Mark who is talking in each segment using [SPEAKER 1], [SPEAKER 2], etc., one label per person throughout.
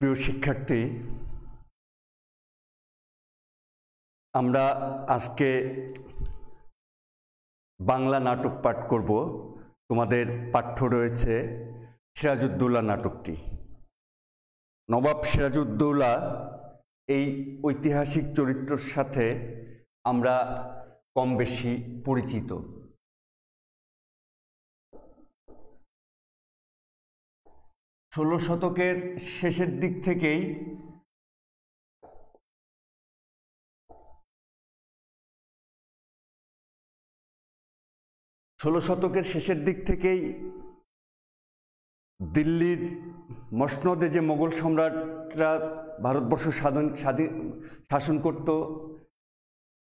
[SPEAKER 1] প্রিয় শিক্ষার্থী, আমরা আজকে বাংলা নাটক পাঠ করব। তোমাদের পাঠ্য রয়েছে সিরাজউদ্দৌলা নাটকটি। নবাব সিরাজউদ্দৌলা এই ঐতিহাসিক চরিত্রের সাথে আমরা কম বেশি পরিচিত। 16 শতকের শেষের দিক থেকেই দিল্লির মসনদে যে মোগল সম্রাটরা ভারতবর্ষ শাসন করত,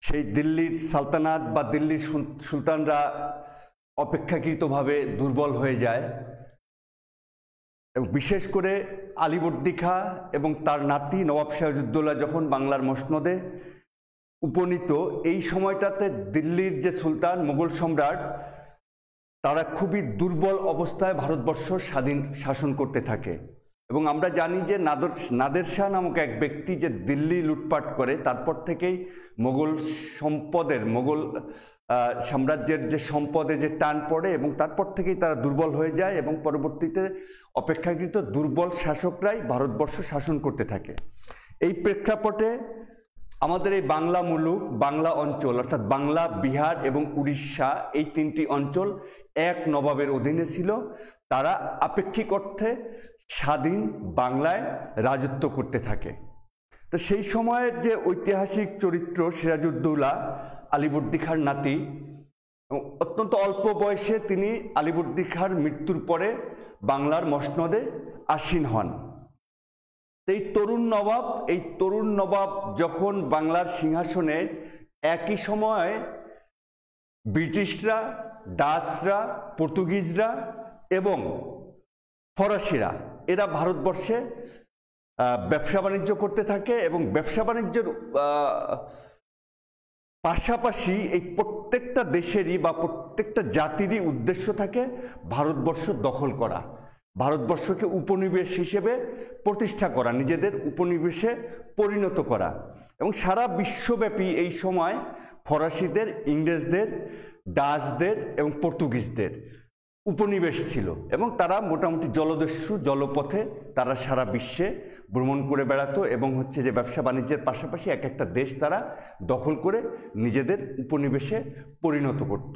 [SPEAKER 1] সেই দিল্লির সালতানাত বা দিল্লির সুলতানরা অপেক্ষাকৃতভাবে দুর্বল হয়ে যায় এবং বিশেষ করে আলীবর্দী খাঁ এবং তার নাতি নবাব সিরাজউদ্দৌলা যখন বাংলার মসনদে উপনীত, এই সময়টাতে দিল্লির যে সুলতান মোগল সম্রাট তারা খুবই দুর্বল অবস্থায় ভারতবর্ষ শাসন করতে থাকে। এবং আমরা জানি যে নাদের শাহ নামক এক ব্যক্তি যে দিল্লি লুটপাট করে, তারপর থেকেই মোগল সাম্রাজ্যের যে সম্পদে যে টান পড়ে এবং তারপর থেকেই তারা দুর্বল হয়ে যায় এবং পরবর্তীতে অপেক্ষাকৃত দুর্বল শাসকরাই ভারতবর্ষ শাসন করতে থাকে। এই প্রেক্ষাপটে আমাদের এই বাংলা মুলুক, বাংলা অঞ্চল অর্থাৎ বাংলা, বিহার এবং উড়িষ্যা, এই তিনটি অঞ্চল এক নবাবের অধীনে ছিল। তারা আপেক্ষিক অর্থে স্বাধীন বাংলায় রাজত্ব করতে থাকে। তো সেই সময়ের যে ঐতিহাসিক চরিত্র সিরাজউদ্দৌলা, আলীবর্দী খাঁর নাতি, অত্যন্ত অল্প বয়সে তিনি আলীবর্দী খাঁর মৃত্যুর পরে বাংলার মসনদে আসীন হন। এই তরুণ নবাব যখন বাংলার সিংহাসনে, একই সময়ে ব্রিটিশরা, ডাচরা, পর্তুগিজরা এবং ফরাসিরা এরা ভারতবর্ষে ব্যবসা বাণিজ্য করতে থাকে এবং ব্যবসা বাণিজ্যের পাশাপাশি এই প্রত্যেকটা দেশেরই বা প্রত্যেকটা জাতিরই উদ্দেশ্য থাকে ভারতবর্ষ দখল করা, ভারতবর্ষকে উপনিবেশ হিসেবে প্রতিষ্ঠা করা, নিজেদের উপনিবেশে পরিণত করা। এবং সারা বিশ্বব্যাপী এই সময় ফরাসিদের, ইংরেজদের, ডাচদের এবং পর্তুগিজদের উপনিবেশ ছিল এবং তারা মোটামুটি জলদস্যু, জলপথে তারা সারা বিশ্বে ভ্রমণ করে বেড়াতো এবং যে ব্যবসা বাণিজ্যের পাশাপাশি এক একটা দেশ তারা দখল করে নিজেদের উপনিবেশে পরিণত করত।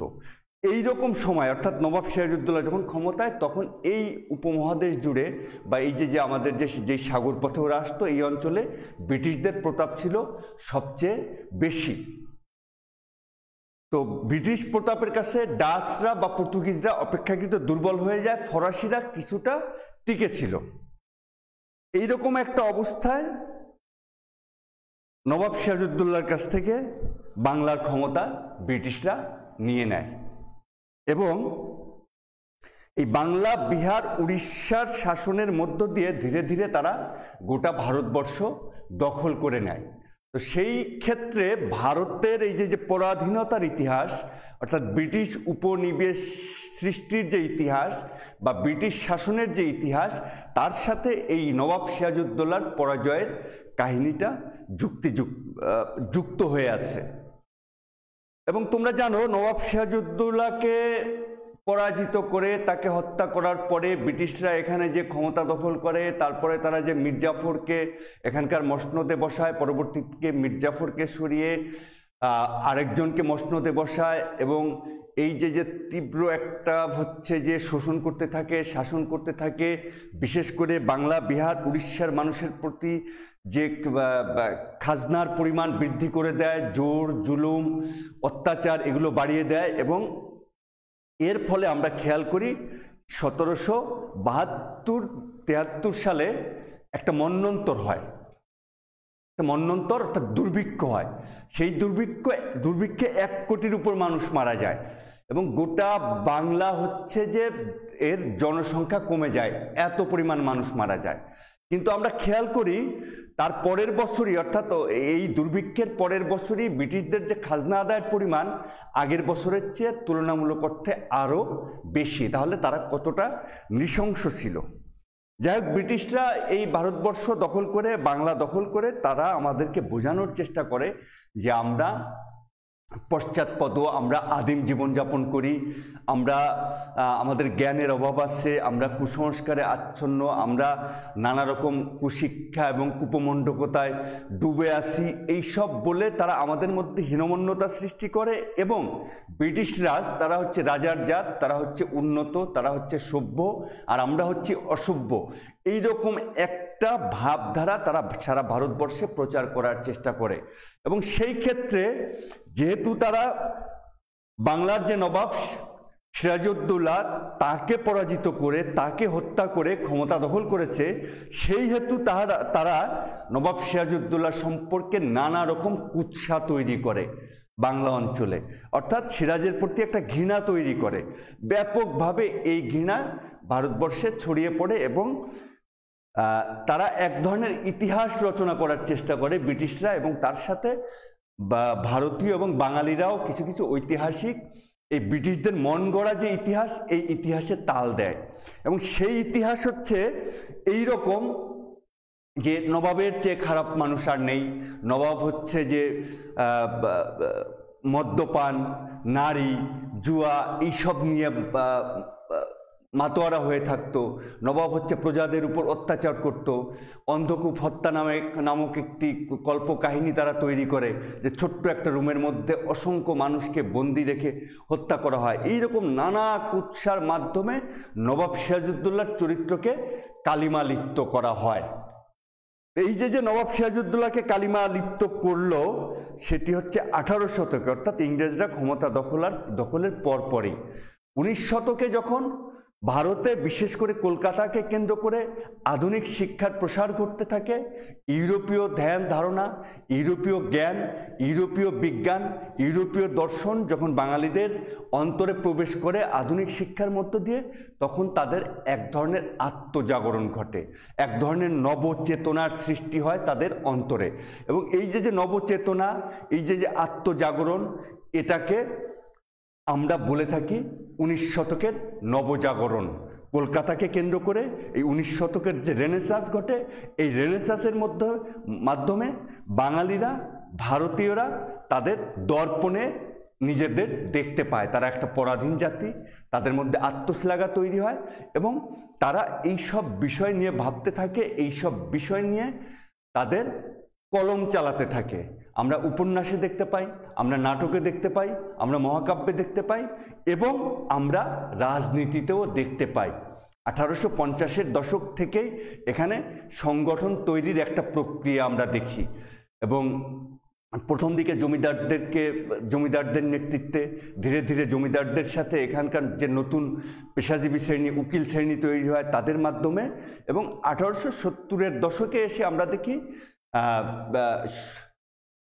[SPEAKER 1] এই রকম সময় অর্থাৎ নবাব সিরাজউদ্দৌলা যখন ক্ষমতায়, তখন এই উপমহাদেশ জুড়ে বা এই যে আমাদের যে সাগর পথে ওরা আসতো, এই অঞ্চলে ব্রিটিশদের প্রতাপ ছিল সবচেয়ে বেশি। তো ব্রিটিশ প্রতাপের কাছে ডাচরা বা পর্তুগিজরা অপেক্ষাকৃত দুর্বল হয়ে যায়, ফরাসিরা কিছুটা টিকে ছিল। এইরকম একটা অবস্থায় নবাব সিরাজউদ্দৌলার কাছ থেকে বাংলার ক্ষমতা ব্রিটিশরা নিয়ে নেয় এবং এই বাংলা, বিহার, উড়িষ্যার শাসনের মধ্য দিয়ে ধীরে ধীরে তারা গোটা ভারতবর্ষ দখল করে নেয়। তো সেই ক্ষেত্রে ভারতের এই যে পরাধীনতার ইতিহাস অর্থাৎ ব্রিটিশ উপনিবেশ সৃষ্টির যে ইতিহাস বা ব্রিটিশ শাসনের যে ইতিহাস, তার সাথে এই নবাব সিরাজউদ্দৌলার পরাজয়ের কাহিনীটা যুক্ত হয়ে আছে। এবং তোমরা জানো, নবাব সিরাজউদ্দৌলাকে পরাজিত করে তাকে হত্যা করার পরে ব্রিটিশরা এখানে যে ক্ষমতা দখল করে, তারপরে তারা যে মির্জাফরকে এখানকার মসনদে বসায়, পরবর্তীতে মির্জাফরকে সরিয়ে আরেকজনকে মসনদে বসায় এবং এই যে তীব্র একটা যে শাসন করতে থাকে, বিশেষ করে বাংলা, বিহার, উড়িষ্যার মানুষের প্রতি যে খাজনার পরিমাণ বৃদ্ধি করে দেয়, জোর, জুলুম, অত্যাচার এগুলো বাড়িয়ে দেয়। এবং এর ফলে আমরা খেয়াল করি 1772-73 সালে একটা মন্বন্তর হয়, একটা মন্বন্তর অর্থাৎ দুর্ভিক্ষ হয়। সেই দুর্ভিক্ষে 1 কোটির উপর মানুষ মারা যায় এবং গোটা বাংলা যে এর জনসংখ্যা কমে যায়, এত পরিমাণ মানুষ মারা যায়। কিন্তু আমরা খেয়াল করি তার পরের বছরই অর্থাৎ এই দুর্ভিক্ষের পরের বছরই ব্রিটিশদের যে খাজনা আদায়ের পরিমাণ আগের বছরের চেয়ে তুলনামূলক অর্থে আরও বেশি। তাহলে তারা কতটা নৃশংস ছিল। যাই হোক, ব্রিটিশরা এই ভারতবর্ষ দখল করে, বাংলা দখল করে, তারা আমাদেরকে বোঝানোর চেষ্টা করে যে আমরা পশ্চাৎপদ, আমরা আদিম জীবনযাপন করি, আমরা আমাদের জ্ঞানের অভাব আছে, আমরা কুসংস্কারে আচ্ছন্ন, আমরা নানা রকম কুশিক্ষা এবং কুপমণ্ডকতায় ডুবে আছি, এইসব বলে তারা আমাদের মধ্যে হীনমন্যতা সৃষ্টি করে। এবং ব্রিটিশ রাজ, তারা হচ্ছে রাজার জাত, তারা হচ্ছে উন্নত, তারা হচ্ছে সভ্য, আর আমরা হচ্ছি অসভ্য, এইরকম একটা ভাবধারা তারা সারা ভারতবর্ষে প্রচার করার চেষ্টা করে। এবং সেই ক্ষেত্রে যেহেতু তারা বাংলার যে নবাব সিরাজউদ্দৌলা, তাকে পরাজিত করে, তাকে হত্যা করে ক্ষমতা দখল করেছে, সেই হেতু তারা নবাব সিরাজউদ্দৌলা সম্পর্কে নানা রকম কুৎসা তৈরি করে বাংলা অঞ্চলে, অর্থাৎ সিরাজের প্রতি একটা ঘৃণা তৈরি করে। ব্যাপকভাবে এই ঘৃণা ভারতবর্ষে ছড়িয়ে পড়ে এবং তারা এক ধরনের ইতিহাস রচনা করার চেষ্টা করে ব্রিটিশরা, এবং তার সাথে ভারতীয় এবং বাঙালিরাও কিছু কিছু ঐতিহাসিক, এই ব্রিটিশদের মন গড়া যে ইতিহাস, এই ইতিহাসে তাল দেয়। এবং সেই ইতিহাস হচ্ছে এই রকম যে নবাবের চেয়ে খারাপ মানুষ আর নেই, নবাব হচ্ছে যে মদ্যপান, নারী, জুয়া, এইসব নিয়ে মাতোয়ারা হয়ে থাকতো, নবাব হচ্ছে প্রজাদের উপর অত্যাচার করত, অন্ধকূপ হত্যা নামক একটি কল্পকাহিনী তারা তৈরি করে, যে ছোট্ট একটা রুমের মধ্যে অসংখ্য মানুষকে বন্দি রেখে হত্যা করা হয়। এইরকম নানা কুৎসার মাধ্যমে নবাব সিরাজউদ্দৌলার চরিত্রকে কালিমা লিপ্ত করা হয়। এই যে নবাব সিরাজউদ্দৌলাকে কালিমা লিপ্ত করলো, সেটি হচ্ছে 18 শতকে, অর্থাৎ ইংরেজরা ক্ষমতা দখলের পরপরই। 19 শতকে যখন ভারতে, বিশেষ করে কলকাতাকে কেন্দ্র করে আধুনিক শিক্ষার প্রসার ঘটতে থাকে, ইউরোপীয় ধ্যান ধারণা, ইউরোপীয় জ্ঞান, ইউরোপীয় বিজ্ঞান, ইউরোপীয় দর্শন যখন বাঙালিদের অন্তরে প্রবেশ করে আধুনিক শিক্ষার মধ্য দিয়ে, তখন তাদের এক ধরনের আত্মজাগরণ ঘটে, এক ধরনের নবচেতনার সৃষ্টি হয় তাদের অন্তরে। এবং এই যে নবচেতনা, এই যে আত্মজাগরণ, এটাকে আমরা বলে থাকি 19 শতকের নবজাগরণ। কলকাতাকে কেন্দ্র করে এই 19 শতকের যে রেনেসাঁস ঘটে, এই রেনেসাঁসের মাধ্যমে বাঙালিরা, ভারতীয়রা তাদের দর্পণে নিজেদের দেখতে পায়। তারা একটা পরাধীন জাতি, তাদের মধ্যে আত্মশ্লাঘা তৈরি হয় এবং তারা এই সব বিষয় নিয়ে ভাবতে থাকে, এই সব বিষয় নিয়ে তাদের কলম চালাতে থাকে। আমরা উপন্যাসে দেখতে পাই, আমরা নাটকে দেখতে পাই, আমরা মহাকাব্যে দেখতে পাই, এবং আমরা রাজনীতিতেও দেখতে পাই। 1850-এর দশক থেকেই এখানে সংগঠন তৈরির একটা প্রক্রিয়া আমরা দেখি। এবং প্রথম দিকে জমিদারদের নেতৃত্বে, ধীরে ধীরে জমিদারদের সাথে এখানকার যে নতুন পেশাজীবী শ্রেণী, উকিল শ্রেণী তৈরি হয় তাদের মাধ্যমে। এবং 1870-এর দশকে এসে আমরা দেখি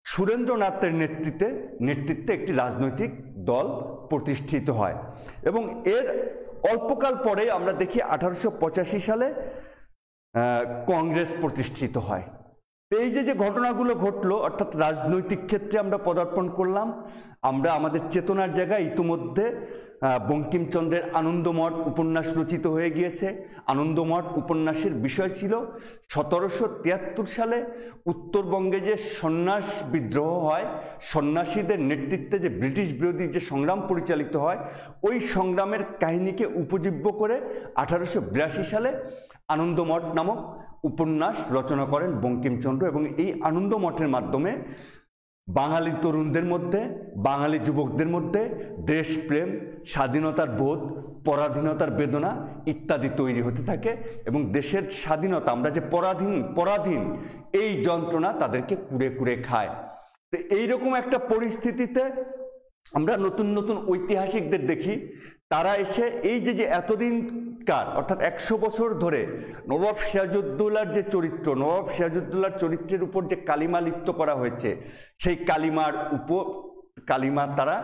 [SPEAKER 1] সুরেন্দ্রনাথের নেতৃত্বে একটি রাজনৈতিক দল প্রতিষ্ঠিত হয়। এবং এর অল্পকাল পরে আমরা দেখি 1885 সালে কংগ্রেস প্রতিষ্ঠিত হয়। এই যে ঘটনাগুলো ঘটলো, অর্থাৎ রাজনৈতিক ক্ষেত্রে আমরা পদার্পণ করলাম, আমরা আমাদের চেতনার জায়গায় ইতিমধ্যে বঙ্কিমচন্দ্রের আনন্দমঠ উপন্যাস রচিত হয়ে গিয়েছে। আনন্দমঠ উপন্যাসের বিষয় ছিল 1773 সালে উত্তরবঙ্গে যে সন্ন্যাস বিদ্রোহ হয়, সন্ন্যাসীদের নেতৃত্বে যে ব্রিটিশ বিরোধী যে সংগ্রাম পরিচালিত হয়, ওই সংগ্রামের কাহিনীকে উপজীব্য করে 1882 সালে আনন্দমঠ নামক উপন্যাস রচনা করেন বঙ্কিমচন্দ্র। এবং এই আনন্দমঠের মাধ্যমে বাঙালি তরুণদের মধ্যে, বাঙালি যুবকদের মধ্যে দেশপ্রেম, স্বাধীনতার বোধ, পরাধীনতার বেদনা ইত্যাদি তৈরি হতে থাকে। এবং দেশের স্বাধীনতা, আমরা যে পরাধীন এই যন্ত্রণা তাদেরকে কুড়ে কুড়ে খায়। তো এইরকম একটা পরিস্থিতিতে আমরা নতুন নতুন ঐতিহাসিকদের দেখি, তারা এসে এই যে এতদিনকার, অর্থাৎ 100 বছর ধরে নবাব সিরাজউদ্দৌলার যে চরিত্র, নবাব সিরাজউদ্দৌলার চরিত্রের উপর যে কালিমা লিপ্ত করা হয়েছে, সেই কালিমা তারা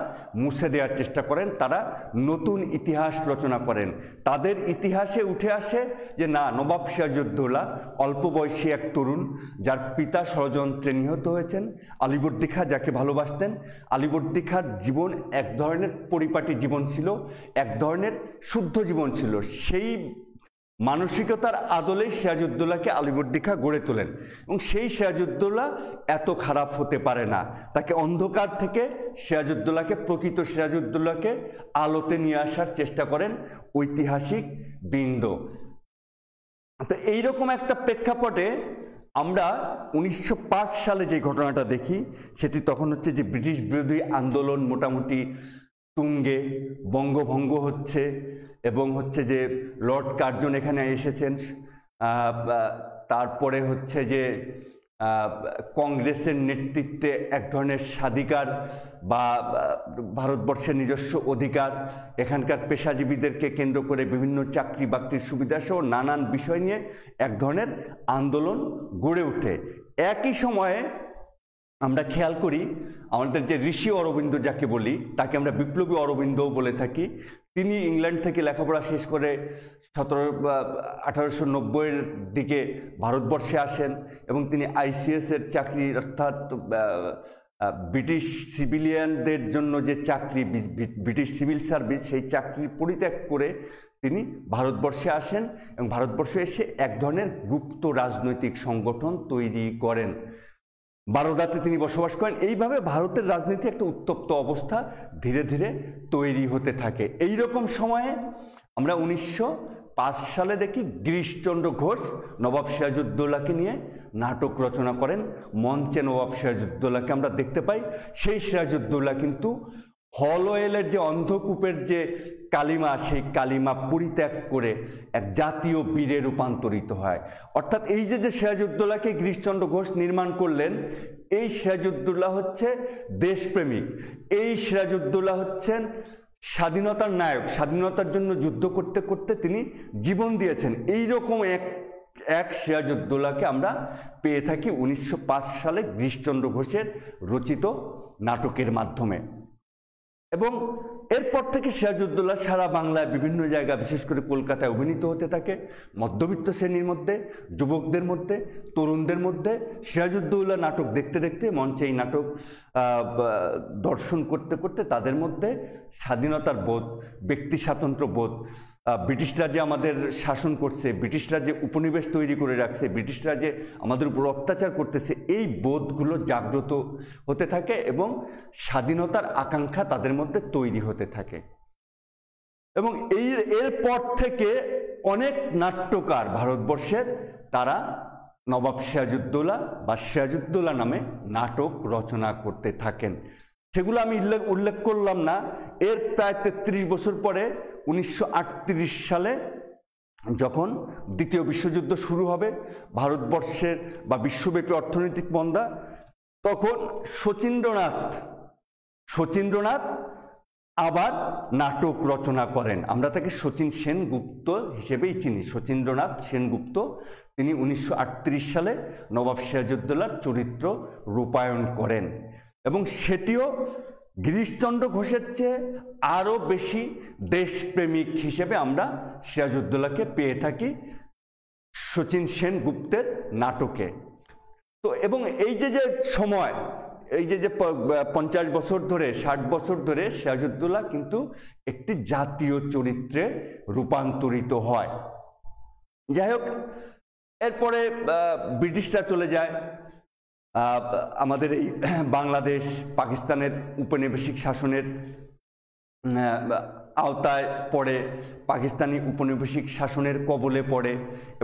[SPEAKER 1] মুছে দেওয়ার চেষ্টা করেন। তারা নতুন ইতিহাস রচনা করেন। তাদের ইতিহাসে উঠে আসে যে না, নবাব সিরাজউদ্দৌলা অল্প বয়সী এক তরুণ, যার পিতা ষড়যন্ত্রে নিহত হয়েছেন। আলীবর্দী খাঁ যাকে ভালোবাসতেন, আলীবর্দী খাঁর জীবন এক ধরনের পরিপাটি জীবন ছিল, এক ধরনের শুদ্ধ জীবন ছিল। সেই মানসিকতার আদলেই সিরাজউদ্দৌলাকে আলিবর্দী খাঁ গড়ে তোলেন এবং সেই সিরাজউদ্দৌলা এত খারাপ হতে পারে না, তাকে অন্ধকার থেকে সিরাজউদ্দৌলাকে, প্রকৃত সিরাজউদ্দৌলাকে আলোতে নিয়ে আসার চেষ্টা করেন ঐতিহাসিক বৃন্দ। তো এইরকম একটা প্রেক্ষাপটে আমরা 1905 সালে যে ঘটনাটা দেখি সেটি তখন হচ্ছে যে ব্রিটিশ বিরোধী আন্দোলন মোটামুটি তুঙ্গে, বঙ্গভঙ্গ হচ্ছে এবং হচ্ছে যে লর্ড কার্জন এখানে এসেছেন, তারপরে হচ্ছে যে কংগ্রেসের নেতৃত্বে এক ধরনের স্বাধিকার বা ভারতবর্ষের নিজস্ব অধিকার, এখানকার পেশাজীবীদেরকে কেন্দ্র করে বিভিন্ন চাকরি বাকরির সুবিধা সহ নানান বিষয় নিয়ে এক ধরনের আন্দোলন গড়ে ওঠে। একই সময়ে আমরা খেয়াল করি আমাদের যে ঋষি অরবিন্দ যাকে বলি, তাকে আমরা বিপ্লবী অরবিন্দও বলে থাকি, তিনি ইংল্যান্ড থেকে লেখাপড়া শেষ করে 1890-এর দিকে ভারতবর্ষে আসেন এবং তিনি আইসিএসের চাকরি, অর্থাৎ ব্রিটিশ সিভিলিয়ানদের জন্য যে চাকরি, ব্রিটিশ সিভিল সার্ভিস, সেই চাকরি পরিত্যাগ করে তিনি ভারতবর্ষে আসেন এবং ভারতবর্ষে এসে এক ধরনের গুপ্ত রাজনৈতিক সংগঠন তৈরি করেন। বারোদাতে তিনি বসবাস করেন। এইভাবে ভারতের রাজনীতি একটা উত্তপ্ত অবস্থা ধীরে ধীরে তৈরি হতে থাকে। এই রকম সময়ে আমরা 1905 সালে দেখি গিরিশচন্দ্র ঘোষ নবাব সিরাজউদ্দৌলাকে নিয়ে নাটক রচনা করেন। মঞ্চে নবাব সিরাজউদ্দৌলাকে আমরা দেখতে পাই। সেই সিরাজউদ্দৌলা কিন্তু হলওয়েলের যে অন্ধকূপের যে কালিমা, সেই কালিমা পরিত্যাগ করে এক জাতীয় বীরে রূপান্তরিত হয়। অর্থাৎ এই যে সিরাজউদ্দৌলাকে গিরিশচন্দ্র ঘোষ নির্মাণ করলেন, এই সিরাজউদ্দৌলা হচ্ছে দেশপ্রেমিক, এই সিরাজউদ্দৌলা হচ্ছেন স্বাধীনতার নায়ক, স্বাধীনতার জন্য যুদ্ধ করতে করতে তিনি জীবন দিয়েছেন। এই রকম এক সিরাজউদ্দৌলাকে আমরা পেয়ে থাকি 1905 সালে গিরিশচন্দ্র ঘোষের রচিত নাটকের মাধ্যমে। এবং এরপর থেকে সিরাজউদ্দৌলা সারা বাংলায় বিভিন্ন জায়গা, বিশেষ করে কলকাতায় অভিনীত হতে থাকে। মধ্যবিত্ত শ্রেণীর মধ্যে, যুবকদের মধ্যে, তরুণদের মধ্যে সিরাজউদ্দৌলা নাটক দেখতে দেখতে, মঞ্চে এই নাটক দর্শন করতে করতে তাদের মধ্যে স্বাধীনতার বোধ, ব্যক্তি স্বাতন্ত্র্য বোধ, ব্রিটিশরা যে আমাদের শাসন করছে, ব্রিটিশরা যে উপনিবেশ তৈরি করে রাখছে, ব্রিটিশরা যে আমাদের উপর অত্যাচার করতেছে, এই বোধগুলো জাগ্রত হতে থাকে এবং স্বাধীনতার আকাঙ্ক্ষা তাদের মধ্যে তৈরি হতে থাকে। এবং এরপর থেকে অনেক নাট্যকার ভারতবর্ষের, তারা নবাব সিরাজউদ্দৌলা বা সিরাজউদ্দৌলা নামে নাটক রচনা করতে থাকেন। সেগুলো আমি উল্লেখ করলাম না। এর প্রায় 33 বছর পরে 1938 সালে যখন দ্বিতীয় বিশ্বযুদ্ধ শুরু হবে, ভারতবর্ষের বা বিশ্বব্যাপী অর্থনৈতিক মন্দা, তখন শচীন্দ্রনাথ আবার নাটক রচনা করেন। আমরা তাকে শচীন সেনগুপ্ত হিসেবেই চিনি। শচীন্দ্রনাথ সেনগুপ্ত, তিনি 1938 সালে নবাব সিরাজউদ্দৌলার চরিত্র রূপায়ণ করেন এবং সেটিও গিরিশচন্দ্র ঘোষের চেয়ে আরও বেশি দেশপ্রেমিক হিসেবে আমরা সিরাজউদ্দৌলাকে পেয়ে থাকি শচীন সেনগুপ্তের নাটকে। তো এবং এই যে সময়, এই যে 50 বছর ধরে, 60 বছর ধরে সিরাজউদ্দৌলা কিন্তু একটি জাতীয় চরিত্রে রূপান্তরিত হয়। যাই হোক, এরপরে ব্রিটিশরা চলে যায়, আমাদের এই বাংলাদেশ পাকিস্তানের উপনিবেশিক শাসনের আওতায় পড়ে, পাকিস্তানি উপনিবেশিক শাসনের কবলে পড়ে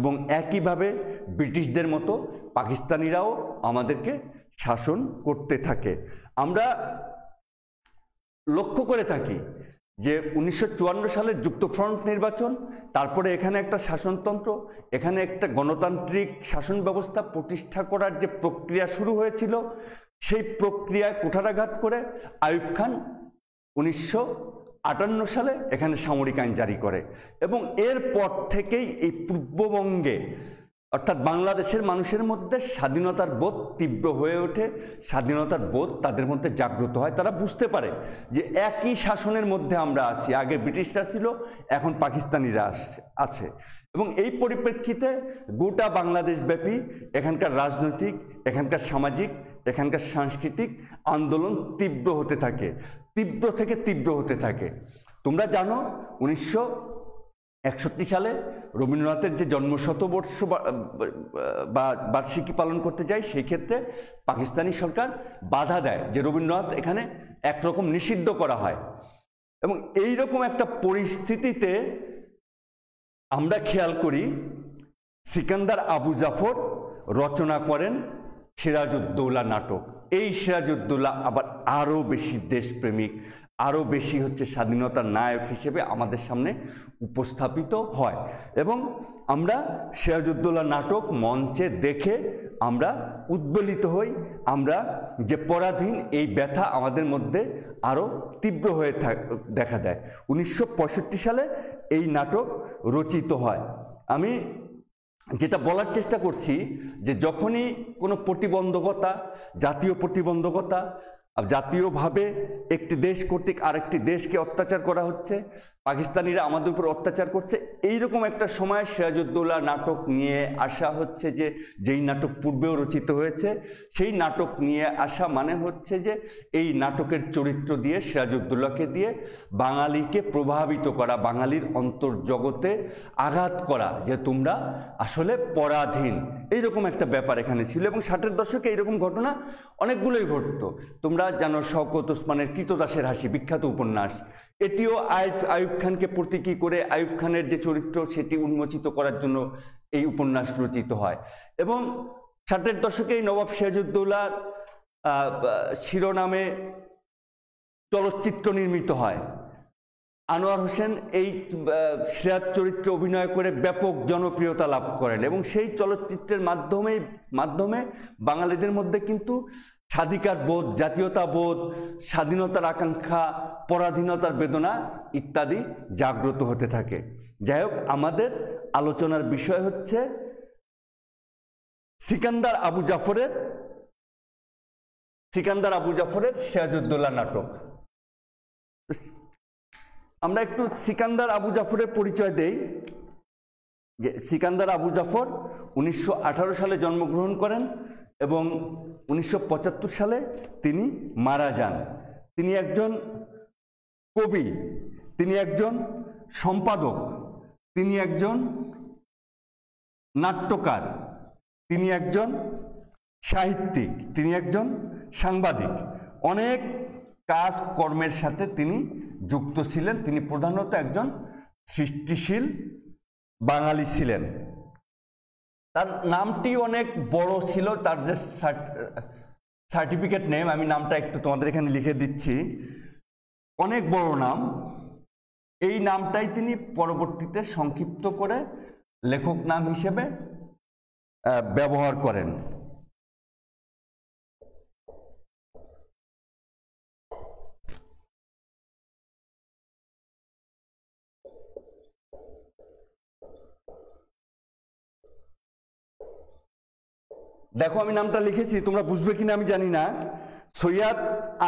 [SPEAKER 1] এবং একইভাবে ব্রিটিশদের মতো পাকিস্তানিরাও আমাদেরকে শাসন করতে থাকে। আমরা লক্ষ্য করে থাকি যে 1954 সালের যুক্তফ্রন্ট নির্বাচন, তারপরে এখানে একটা শাসনতন্ত্র, এখানে একটা গণতান্ত্রিক শাসন ব্যবস্থা প্রতিষ্ঠা করার যে প্রক্রিয়া শুরু হয়েছিল, সেই প্রক্রিয়ায় কুঠারাঘাত করে আইয়ুব খান 1958 সালে এখানে সামরিক আইন জারি করে এবং এরপর থেকেই এই পূর্ববঙ্গে, অর্থাৎ বাংলাদেশের মানুষের মধ্যে স্বাধীনতার বোধ তীব্র হয়ে ওঠে, স্বাধীনতার বোধ তাদের মধ্যে জাগ্রত হয়। তারা বুঝতে পারে যে একই শাসনের মধ্যে আমরা আছি, আগে ব্রিটিশরা ছিল, এখন পাকিস্তানিরা আছে এবং এই পরিপ্রেক্ষিতে গোটা বাংলাদেশ ব্যাপী এখানকার রাজনৈতিক, এখানকার সামাজিক, এখানকার সাংস্কৃতিক আন্দোলন তীব্র হতে থাকে, তীব্র থেকে তীব্র হতে থাকে। তোমরা জানো 61 সালে রবীন্দ্রনাথের যে জন্মশতবর্ষ বা বার্ষিকী পালন করতে যায়, সেই ক্ষেত্রে পাকিস্তানি সরকার বাধা দেয় যে রবীন্দ্রনাথ এখানে একরকম নিষিদ্ধ করা হয়। এবং এই রকম একটা পরিস্থিতিতে আমরা খেয়াল করি সিকান্দার আবু জাফর রচনা করেন সিরাজউদ্দৌলা নাটক। এই সিরাজউদ্দৌলা আবার আরও বেশি দেশপ্রেমিক, আরও বেশি হচ্ছে স্বাধীনতার নায়ক হিসেবে আমাদের সামনে উপস্থাপিত হয়। এবং আমরা সিরাজউদ্দৌলা নাটক মঞ্চে দেখে আমরা উদ্বেলিত হই, আমরা যে পরাধীন এই ব্যথা আমাদের মধ্যে আরও তীব্র হয়ে দেখা দেয়। 1965 সালে এই নাটক রচিত হয়। আমি যেটা বলার চেষ্টা করছি যে যখনই কোনো প্রতিবন্ধকতা, জাতীয় প্রতিবন্ধকতা, জাতীয়ভাবে একটি দেশ কর্তৃক আরেকটি দেশকে অত্যাচার করা হচ্ছে, পাকিস্তানিরা আমাদের উপর অত্যাচার করছে, এইরকম একটা সময় সিরাজউদ্দৌলা নাটক নিয়ে আসা হচ্ছে যে যেই নাটক পূর্বেও রচিত হয়েছে, সেই নাটক নিয়ে আসা মানে হচ্ছে যে এই নাটকের চরিত্র দিয়ে সিরাজউদ্দৌলাকে দিয়ে বাঙালিকে প্রভাবিত করা, বাঙালির অন্তর্জগতে আঘাত করা যে তোমরা আসলে পরাধীন, এইরকম একটা ব্যাপার এখানে ছিল। এবং 60-এর দশকে এইরকম ঘটনা অনেকগুলোই ঘটতো। তোমরা জানো শওকত ওসমানের কৃতদাসের হাসি, বিখ্যাত উপন্যাস, এটিও আইয়ুব খানকে প্রতীকী করে আইয়ুব খানের যে চরিত্র সেটি উন্মোচিত করার জন্য এই উপন্যাস রচিত হয়। এবং 60-এর দশকে নবাব সিরাজউদ্দৌলার শিরোনামে চলচ্চিত্র নির্মিত হয়। আনোয়ার হোসেন এই সিরাজ চরিত্রে অভিনয় করে ব্যাপক জনপ্রিয়তা লাভ করেন এবং সেই চলচ্চিত্রের মাধ্যমে বাঙালিদের মধ্যে কিন্তু স্বাধিকার বোধ, জাতীয়তাবোধ, স্বাধীনতার আকাঙ্ক্ষা, পরাধীনতার বেদনা ইত্যাদি জাগ্রত হতে থাকে। যাই হোক, আমাদের আলোচনার বিষয় হচ্ছে সিকান্দার আবু জাফরের সিরাজউদ্দৌলা নাটক। আমরা একটু সিকান্দার আবু জাফরের পরিচয় দেই। যে সিকান্দার আবু জাফর 1918 সালে জন্মগ্রহণ করেন এবং 1975 সালে তিনি মারা যান। তিনি একজন কবি, তিনি একজন সম্পাদক, তিনি একজন নাট্যকার, তিনি একজন সাহিত্যিক, তিনি একজন সাংবাদিক। অনেক কাজ কর্মের সাথে তিনি যুক্ত ছিলেন। তিনি প্রধানত একজন সৃষ্টিশীল বাঙালি ছিলেন। তার নামটি অনেক বড় ছিল, তার যে সার্টিফিকেট নেম, আমি নামটা একটু তোমাদের এখানে লিখে দিচ্ছি, অনেক বড় নাম। এই নামটাই তিনি পরবর্তীতে সংক্ষিপ্ত করে লেখক নাম হিসেবে ব্যবহার করেন। দেখো আমি নামটা লিখেছি, তোমরা বুঝবে কিনা আমি জানি না। সৈয়দ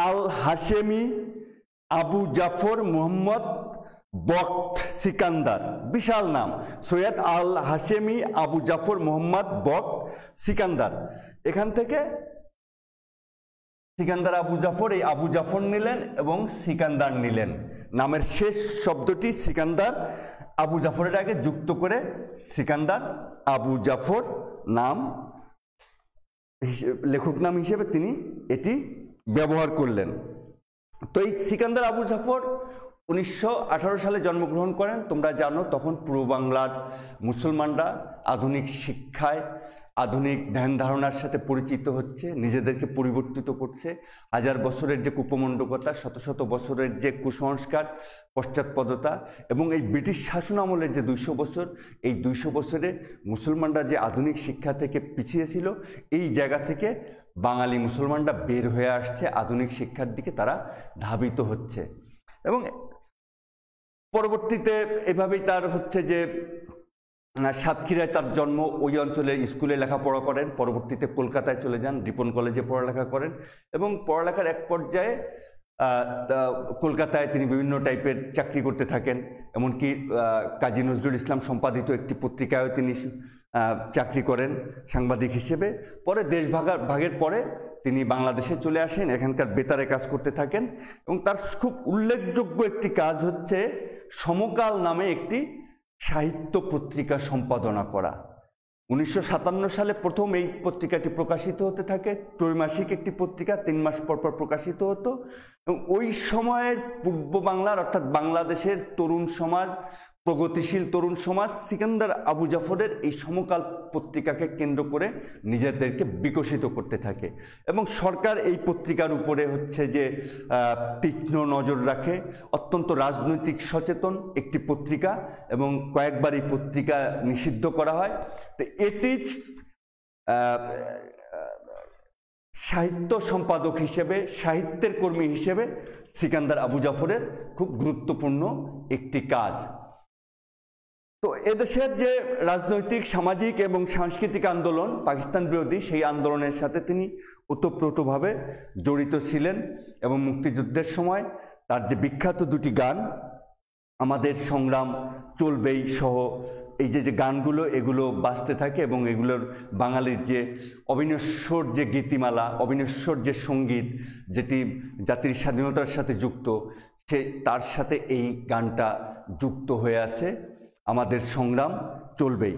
[SPEAKER 1] আল হাশেমি আবু জাফর মোহাম্মদ বক্ত সিকান্দার, বিশাল নাম, সৈয়দ আল হাশেমি আবু জাফর মোহাম্মদ বক্ত সিকান্দার। এখান থেকে সিকান্দার আবু জাফর, এই আবু জাফর নিলেন এবং সিকান্দার নিলেন। নামের শেষ শব্দটি সিকান্দার আবু জাফরের আগে যুক্ত করে সিকান্দার আবু জাফর নাম লেখক নাম হিসেবে তিনি এটি ব্যবহার করলেন। তো এই সিকান্দার আবু জাফর 1918 সালে জন্মগ্রহণ করেন। তোমরা জানো তখন পূর্ব বাংলার মুসলমানরা আধুনিক শিক্ষায়, আধুনিক ধ্যান ধারণার সাথে পরিচিত হচ্ছে, নিজেদেরকে পরিবর্তিত করছে। হাজার বছরের যে কুপমণ্ডকতা, শত শত বছরের যে কুসংস্কার, পশ্চাৎপদতা এবং এই ব্রিটিশ শাসন আমলের যে 200 বছর, এই 200 বছরে মুসলমানরা যে আধুনিক শিক্ষা থেকে পিছিয়ে ছিল, এই জায়গা থেকে বাঙালি মুসলমানরা বের হয়ে আসছে, আধুনিক শিক্ষার দিকে তারা ধাবিত হচ্ছে। এবং পরবর্তীতে এভাবেই তার হচ্ছে যে সাতক্ষীরায় তার জন্ম, ওই অঞ্চলে স্কুলে লেখাপড়া করেন, পরবর্তীতে কলকাতায় চলে যান, রিপন কলেজে পড়ালেখা করেন এবং পড়ালেখার এক পর্যায়ে কলকাতায় তিনি বিভিন্ন টাইপের চাকরি করতে থাকেন। এমনকি কাজী নজরুল ইসলাম সম্পাদিত একটি পত্রিকায়ও তিনি চাকরি করেন সাংবাদিক হিসেবে। পরে দেশ ভাগের পরে তিনি বাংলাদেশে চলে আসেন, এখানকার বেতারে কাজ করতে থাকেন এবং তার খুব উল্লেখযোগ্য একটি কাজ হচ্ছে সমকাল নামে একটি সাহিত্য পত্রিকা সম্পাদনা করা। 1957 সালে প্রথম এই পত্রিকাটি প্রকাশিত হতে থাকে, ত্রৈমাসিক একটি পত্রিকা, 3 মাস পর পর প্রকাশিত হতো। এবং ওই সময়ের পূর্ব বাংলার অর্থাৎ বাংলাদেশের তরুণ সমাজ, প্রগতিশীল তরুণ সমাজ সিকান্দার আবু জাফরের এই সমকাল পত্রিকাকে কেন্দ্র করে নিজেদেরকে বিকশিত করতে থাকে এবং সরকার এই পত্রিকার উপরে হচ্ছে যে তীক্ষ্ণ নজর রাখে। অত্যন্ত রাজনৈতিক সচেতন একটি পত্রিকা এবং কয়েকবার এই পত্রিকা নিষিদ্ধ করা হয়। তো এটি সাহিত্য সম্পাদক হিসেবে, সাহিত্যের কর্মী হিসেবে সিকান্দার আবু জাফরের খুব গুরুত্বপূর্ণ একটি কাজ। তো এদেশের যে রাজনৈতিক, সামাজিক এবং সাংস্কৃতিক আন্দোলন পাকিস্তান বিরোধী, সেই আন্দোলনের সাথে তিনি ওতপ্রোতভাবে জড়িত ছিলেন এবং মুক্তিযুদ্ধের সময় তার যে বিখ্যাত দুটি গান আমাদের সংগ্রাম চলবেই সহ এই যে গানগুলো, এগুলো বাজতে থাকে এবং এগুলোর বাঙালির যে অবিনশ্বর যে গীতিমালা, অবিনশ্বর যে সঙ্গীত, যেটি জাতির স্বাধীনতার সাথে যুক্ত, তার সাথে এই গানটা যুক্ত হয়ে আছে, আমাদের সংগ্রাম চলবেই।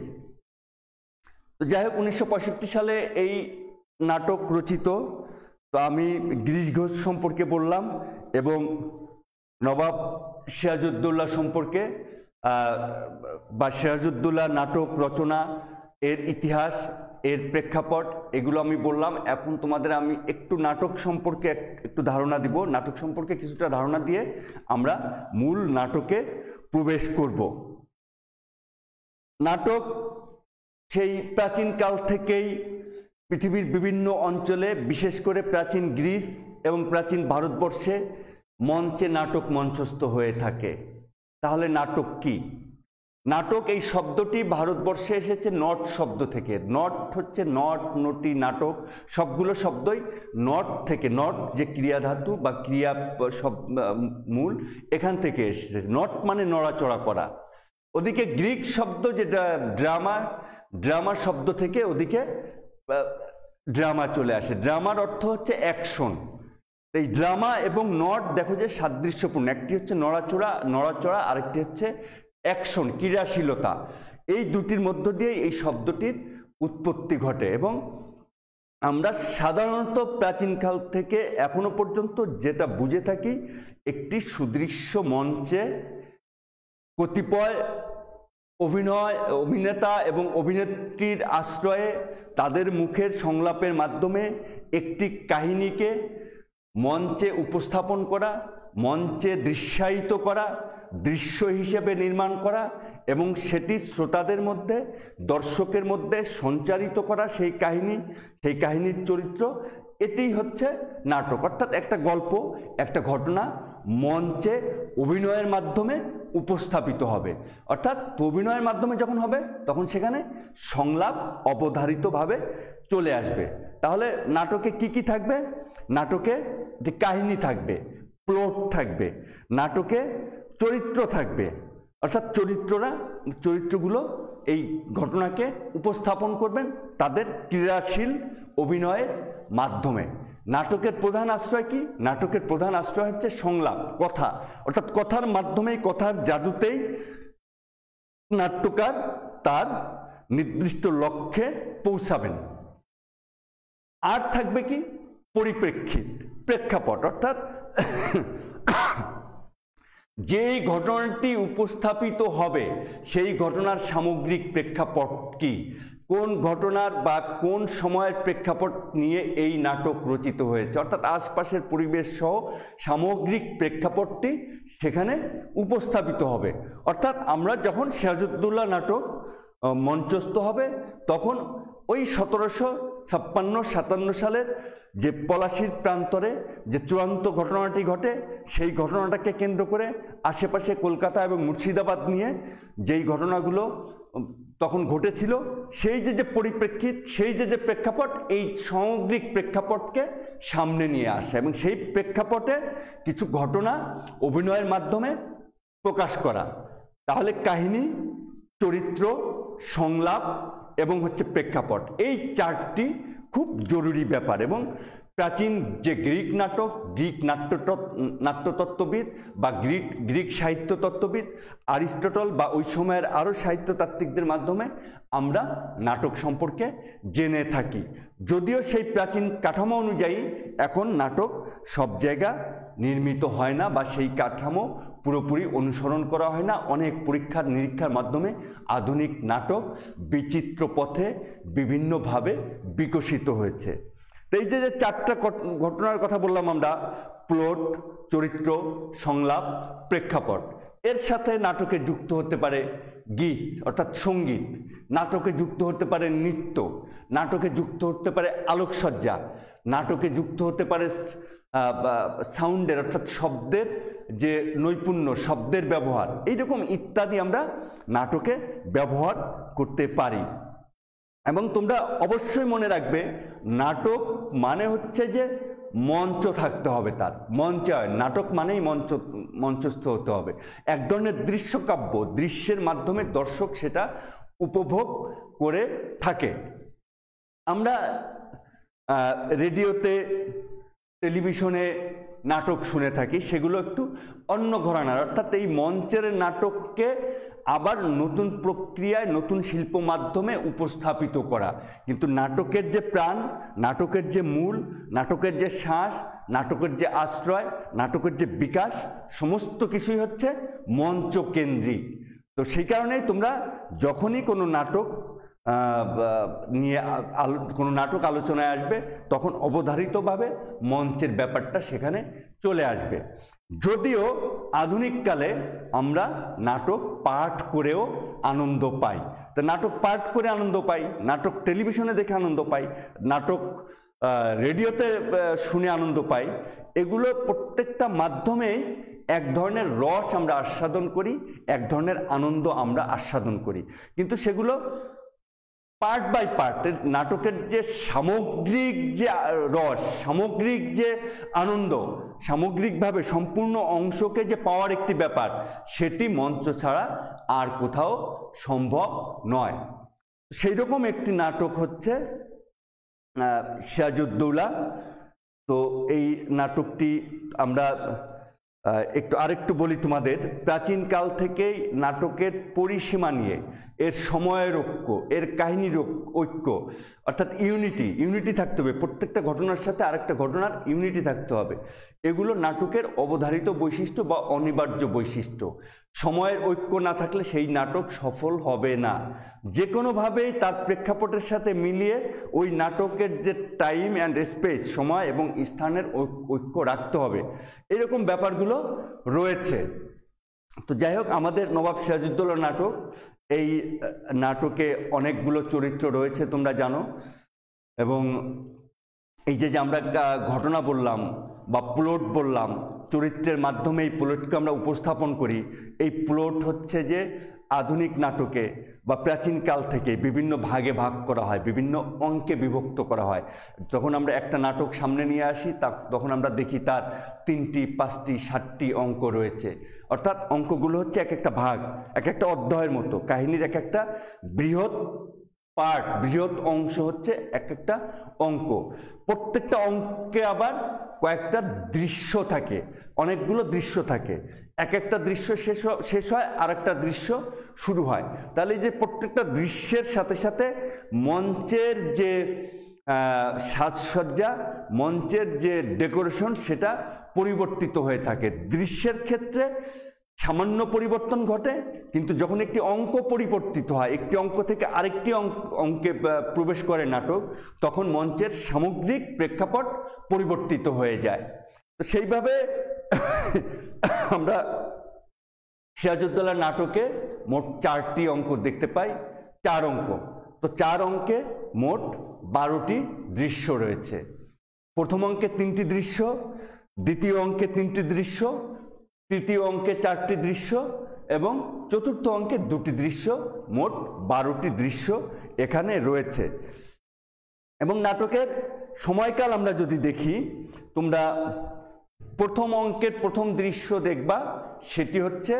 [SPEAKER 1] তো যাই হোক, 1965 সালে এই নাটক রচিত। তো আমি গিরিশ ঘোষ সম্পর্কে বললাম এবং নবাব সিরাজউদ্দৌলা সম্পর্কে বা সিরাজউদ্দৌলা নাটক রচনা, এর ইতিহাস, এর প্রেক্ষাপট, এগুলো আমি বললাম। এখন তোমাদের আমি একটু নাটক সম্পর্কে একটু ধারণা দিব। নাটক সম্পর্কে কিছুটা ধারণা দিয়ে আমরা মূল নাটকে প্রবেশ করব। নাটক সেই প্রাচীনকাল থেকেই পৃথিবীর বিভিন্ন অঞ্চলে, বিশেষ করে প্রাচীন গ্রিস এবং প্রাচীন ভারতবর্ষে মঞ্চে নাটক মঞ্চস্থ হয়ে থাকে। তাহলে নাটক কি? নাটক এই শব্দটি ভারতবর্ষে এসেছে নট শব্দ থেকে। নট হচ্ছে নট, নটি, নাটক, সবগুলো শব্দই নট থেকে, নট যে ক্রিয়া ধাতু বা ক্রিয়া মূল, এখান থেকে এসেছে। নট মানে নড়াচড়া করা। ওদিকে গ্রিক শব্দ যেটা ড্রামা, ড্রামা শব্দ থেকে ওদিকে ড্রামা চলে আসে। ড্রামার অর্থ হচ্ছে অ্যাকশন। এই ড্রামা এবং নট দেখো যে সাদৃশ্যপূর্ণ, একটি হচ্ছে নড়াচড়া, আরেকটি হচ্ছে অ্যাকশন, ক্রীড়াশীলতা। এই দুটির মধ্য দিয়ে এই শব্দটির উৎপত্তি ঘটে এবং আমরা সাধারণত প্রাচীনকাল থেকে এখনো পর্যন্ত যেটা বুঝে থাকি, একটি সুদৃশ্য মঞ্চে কতিপয় অভিনেতা এবং অভিনেত্রীর আশ্রয়ে তাদের মুখের সংলাপের মাধ্যমে একটি কাহিনীকে মঞ্চে উপস্থাপন করা, মঞ্চে দৃশ্যায়িত করা, দৃশ্য হিসেবে নির্মাণ করা এবং সেটি শ্রোতাদের মধ্যে, দর্শকের মধ্যে সঞ্চারিত করা, সেই কাহিনীর চরিত্র, এটাই হচ্ছে নাটক। অর্থাৎ একটা গল্প, একটা ঘটনা মঞ্চে অভিনয়ের মাধ্যমে উপস্থাপিত হবে। অর্থাৎ অভিনয়ের মাধ্যমে যখন হবে তখন সেখানে সংলাপ অবধারিতভাবে চলে আসবে। তাহলে নাটকে কি কি থাকবে? নাটকে যে কাহিনী থাকবে, প্লট থাকবে, নাটকে চরিত্র থাকবে, অর্থাৎ চরিত্রগুলো এই ঘটনাকে উপস্থাপন করবেন তাদের ক্রীড়াশীল অভিনয়ের মাধ্যমে। নাটকের প্রধান আশ্রয় কি? নাটকের প্রধান আশ্রয় হচ্ছে সংলাপ, কথা। অর্থাৎ কথার মাধ্যমেই, কথার জাদুতেই নাট্যকার তার নির্দিষ্ট লক্ষ্যে পৌঁছাবেন। আর থাকবে কি? পরিপ্রেক্ষিত, প্রেক্ষাপট। অর্থাৎ যেই ঘটনাটি উপস্থাপিত হবে সেই ঘটনার সামগ্রিক প্রেক্ষাপট কি, কোন ঘটনার বা কোন সময়ের প্রেক্ষাপট নিয়ে এই নাটক রচিত হয়েছে, অর্থাৎ আশপাশের পরিবেশ সহ সামগ্রিক প্রেক্ষাপটটি সেখানে উপস্থাপিত হবে। অর্থাৎ আমরা যখন সিরাজউদ্দৌলা নাটক মঞ্চস্থ হবে তখন ওই 1756-57 সালের যে পলাশীর প্রান্তরে যে চূড়ান্ত ঘটনাটি ঘটে, সেই ঘটনাটাকে কেন্দ্র করে আশেপাশে কলকাতা এবং মুর্শিদাবাদ নিয়ে যেই ঘটনাগুলো তখন ঘটেছিল, সেই যে পরিপ্রেক্ষিত, সেই যে প্রেক্ষাপট, এই সামগ্রিক প্রেক্ষাপটকে সামনে নিয়ে আসে এবং সেই প্রেক্ষাপটে কিছু ঘটনা অভিনয়ের মাধ্যমে প্রকাশ করা। তাহলে কাহিনী, চরিত্র, সংলাপ এবং হচ্ছে প্রেক্ষাপট, এই চারটি খুব জরুরি ব্যাপার। এবং প্রাচীন যে গ্রিক নাটক, গ্রিক নাট্যতত্ত্ববিদ বা গ্রিক সাহিত্য তত্ত্ববিদ অ্যারিস্টটল বা ওই সময়ের আরও সাহিত্যতাত্ত্বিকদের মাধ্যমে আমরা নাটক সম্পর্কে জেনে থাকি। যদিও সেই প্রাচীন কাঠামো অনুযায়ী এখন নাটক সব জায়গা নির্মিত হয় না বা সেই কাঠামো পুরোপুরি অনুসরণ করা হয় না। অনেক পরীক্ষার নিরীক্ষার মাধ্যমে আধুনিক নাটক বিচিত্র পথে বিভিন্নভাবে বিকশিত হয়েছে। তো এই যে চারটা ঘটনার কথা বললাম আমরা, প্লট, চরিত্র, সংলাপ, প্রেক্ষাপট, এর সাথে নাটকে যুক্ত হতে পারে গীত অর্থাৎ সঙ্গীত, নাটকে যুক্ত হতে পারে নৃত্য, নাটকে যুক্ত হতে পারে আলোকসজ্জা, নাটকে যুক্ত হতে পারে সাউন্ডের অর্থাৎ শব্দের যে নৈপুণ্য, শব্দের ব্যবহার, এইরকম ইত্যাদি আমরা নাটকে ব্যবহার করতে পারি। এবং তোমরা অবশ্যই মনে রাখবে, নাটক মানে হচ্ছে যে মঞ্চ থাকতে হবে, তার মঞ্চায়ন। নাটক মানেই মঞ্চস্থ হতে হবে, এক ধরনের দৃশ্যকাব্য, দৃশ্যের মাধ্যমে দর্শক সেটা উপভোগ করে থাকে। আমরা রেডিওতে, টেলিভিশনে নাটক শুনে থাকি, সেগুলো একটু অন্য ঘরানার, অর্থাৎ এই মঞ্চের নাটককে আবার নতুন প্রক্রিয়ায়, নতুন শিল্প মাধ্যমে উপস্থাপিত করা। কিন্তু নাটকের যে প্রাণ, নাটকের যে মূল, নাটকের যে শ্বাস, নাটকের যে আশ্রয়, নাটকের যে বিকাশ, সমস্ত কিছুই হচ্ছে মঞ্চকেন্দ্রিক। তো সেই কারণেই তোমরা যখনই কোনো নাটক নিয়ে কোনো নাটক আলোচনায় আসবে, তখন অবধারিতভাবে মঞ্চের ব্যাপারটা সেখানে চলে আসবে। যদিও আধুনিককালে আমরা নাটক পাঠ করেও আনন্দ পাই। তো নাটক পাঠ করে আনন্দ পাই, নাটক টেলিভিশনে দেখে আনন্দ পাই, নাটক রেডিওতে শুনে আনন্দ পাই। এগুলো প্রত্যেকটা মাধ্যমেই এক ধরনের রস আমরা আস্বাদন করি, এক ধরনের আনন্দ আমরা আস্বাদন করি। কিন্তু সেগুলো পার্ট বাই পার্ট, নাটকের যে সামগ্রিক যে রস, সামগ্রিক যে আনন্দ, সামগ্রিকভাবে সম্পূর্ণ অংশকে যে পাওয়ার একটি ব্যাপার, সেটি মঞ্চ ছাড়া আর কোথাও সম্ভব নয়। সেই রকম একটি নাটক হচ্ছে সিরাজউদ্দৌলা। তো এই নাটকটি আমরা আরেকটু বলি তোমাদের। প্রাচীনকাল থেকেই নাটকের পরিসীমা নিয়ে, এর সময়ের ঐক্য, এর কাহিনীর ঐক্য, অর্থাৎ ইউনিটি থাকতে হবে। প্রত্যেকটা ঘটনার সাথে আরেকটা ঘটনার ইউনিটি থাকতে হবে। এগুলো নাটকের অবধারিত বৈশিষ্ট্য বা অনিবার্য বৈশিষ্ট্য। সময়ের ঐক্য না থাকলে সেই নাটক সফল হবে না। যে কোনোভাবেই তার প্রেক্ষাপটের সাথে মিলিয়ে ওই নাটকের যে টাইম অ্যান্ড স্পেস, সময় এবং স্থানের ঐক্য রাখতে হবে। এরকম ব্যাপারগুলো রয়েছে। তো যাই হোক, আমাদের নবাব সিরাজউদ্দৌলা নাটক, এই নাটকে অনেকগুলো চরিত্র রয়েছে তোমরা জানো। এবং এই যে আমরা ঘটনা বললাম বা প্লট বললাম, চরিত্রের মাধ্যমে এই প্লটকে আমরা উপস্থাপন করি। এই প্লট হচ্ছে যে আধুনিক নাটকে বা প্রাচীনকাল থেকে বিভিন্ন ভাগে ভাগ করা হয়, বিভিন্ন অঙ্কে বিভক্ত করা হয়। যখন আমরা একটা নাটক সামনে নিয়ে আসি, তখন আমরা দেখি তার 3টি, 5টি, 7টি অঙ্ক রয়েছে। অর্থাৎ অঙ্কগুলো হচ্ছে এক একটা ভাগ, এক একটা অধ্যায়ের মতো। কাহিনীর এক একটা বৃহৎ পার্ট, বৃহৎ অংশ হচ্ছে এক একটা অঙ্ক। প্রত্যেকটা অঙ্কে আবার কয়েকটা দৃশ্য থাকে, অনেকগুলো দৃশ্য থাকে। এক একটা দৃশ্য শেষ হয়, আর একটা দৃশ্য শুরু হয়। তাহলে যে প্রত্যেকটা দৃশ্যের সাথে সাথে মঞ্চের যে সাজসজ্জা, মঞ্চের যে ডেকোরেশন, সেটা পরিবর্তিত হয়ে থাকে। দৃশ্যের ক্ষেত্রে সামান্য পরিবর্তন ঘটে, কিন্তু যখন একটি অঙ্ক পরিবর্তিত হয়, একটি অঙ্ক থেকে আরেকটি অঙ্কে প্রবেশ করে নাটক, তখন মঞ্চের সামগ্রিক প্রেক্ষাপট পরিবর্তিত হয়ে যায়। তো সেইভাবে আমরা সিরাজউদ্দৌলা নাটকে মোট 4টি অঙ্ক দেখতে পাই, 4 অঙ্ক। তো 4 অঙ্কে মোট 12টি দৃশ্য রয়েছে। প্রথম অঙ্কে 3টি দৃশ্য, দ্বিতীয় অঙ্কে 3টি দৃশ্য, তৃতীয় অঙ্কে 4টি দৃশ্য এবং চতুর্থ অঙ্কে 2টি দৃশ্য, মোট 12টি দৃশ্য এখানে রয়েছে। এবং নাটকের সময়কাল আমরা যদি দেখি, তোমরা প্রথম অঙ্কের প্রথম দৃশ্য দেখবা, সেটি হচ্ছে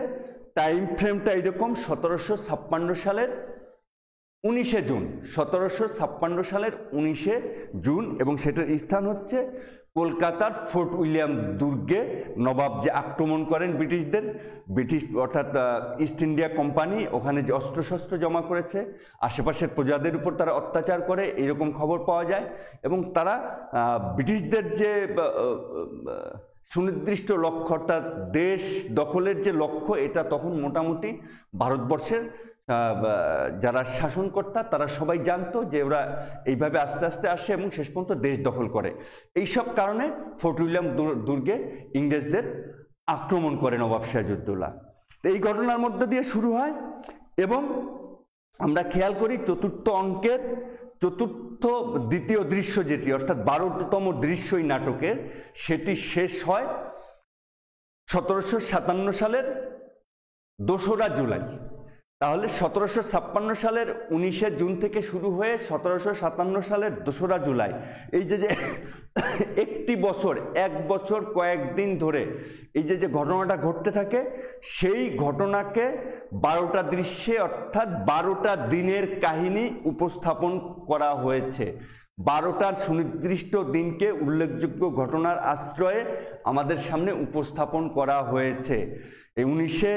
[SPEAKER 1] টাইম ফ্রেমটা এরকম 1756 সালের 19শে জুন, 1756 সালের 19শে জুন, এবং সেটার স্থান হচ্ছে কলকাতার ফোর্ট উইলিয়াম দুর্গে। নবাব যে আক্রমণ করেন ব্রিটিশ অর্থাৎ ইস্ট ইন্ডিয়া কোম্পানি ওখানে যে অস্ত্রশস্ত্র জমা করেছে, আশেপাশের প্রজাদের উপর তারা অত্যাচার করে, এরকম খবর পাওয়া যায়। এবং তারা ব্রিটিশদের যে সুনির্দিষ্ট লক্ষ্য, অর্থাৎ দেশ দখলের যে লক্ষ্য, এটা তখন মোটামুটি ভারতবর্ষের যারা শাসনকর্তা তারা সবাই জানতো যে ওরা এইভাবে আস্তে আস্তে আসে এবং শেষ পর্যন্ত দেশ দখল করে। এইসব কারণে ফোর্ট উইলিয়াম দুর্গে ইংরেজদের আক্রমণ করে নবাব সিরাজউদ্দৌলা। তো এই ঘটনার মধ্যে দিয়ে শুরু হয় এবং আমরা খেয়াল করি চতুর্থ অঙ্কের দ্বিতীয় দৃশ্য যেটি, অর্থাৎ 12তম দৃশ্য এই নাটকের, সেটি শেষ হয় 1757 সালের 2রা জুলাই। তাহলে 1756 সালের 19শে জুন থেকে শুরু হয়ে 1757 সালের 2রা জুলাই, এই যে একটি বছর, 1 বছর কয়েকদিন ধরে এই যে ঘটনাটা ঘটতে থাকে, সেই ঘটনাকে 12টা দৃশ্যে অর্থাৎ 12টা দিনের কাহিনী উপস্থাপন করা হয়েছে। 12টার সুনির্দিষ্ট দিনকে উল্লেখযোগ্য ঘটনার আশ্রয়ে আমাদের সামনে উপস্থাপন করা হয়েছে। এই 19শে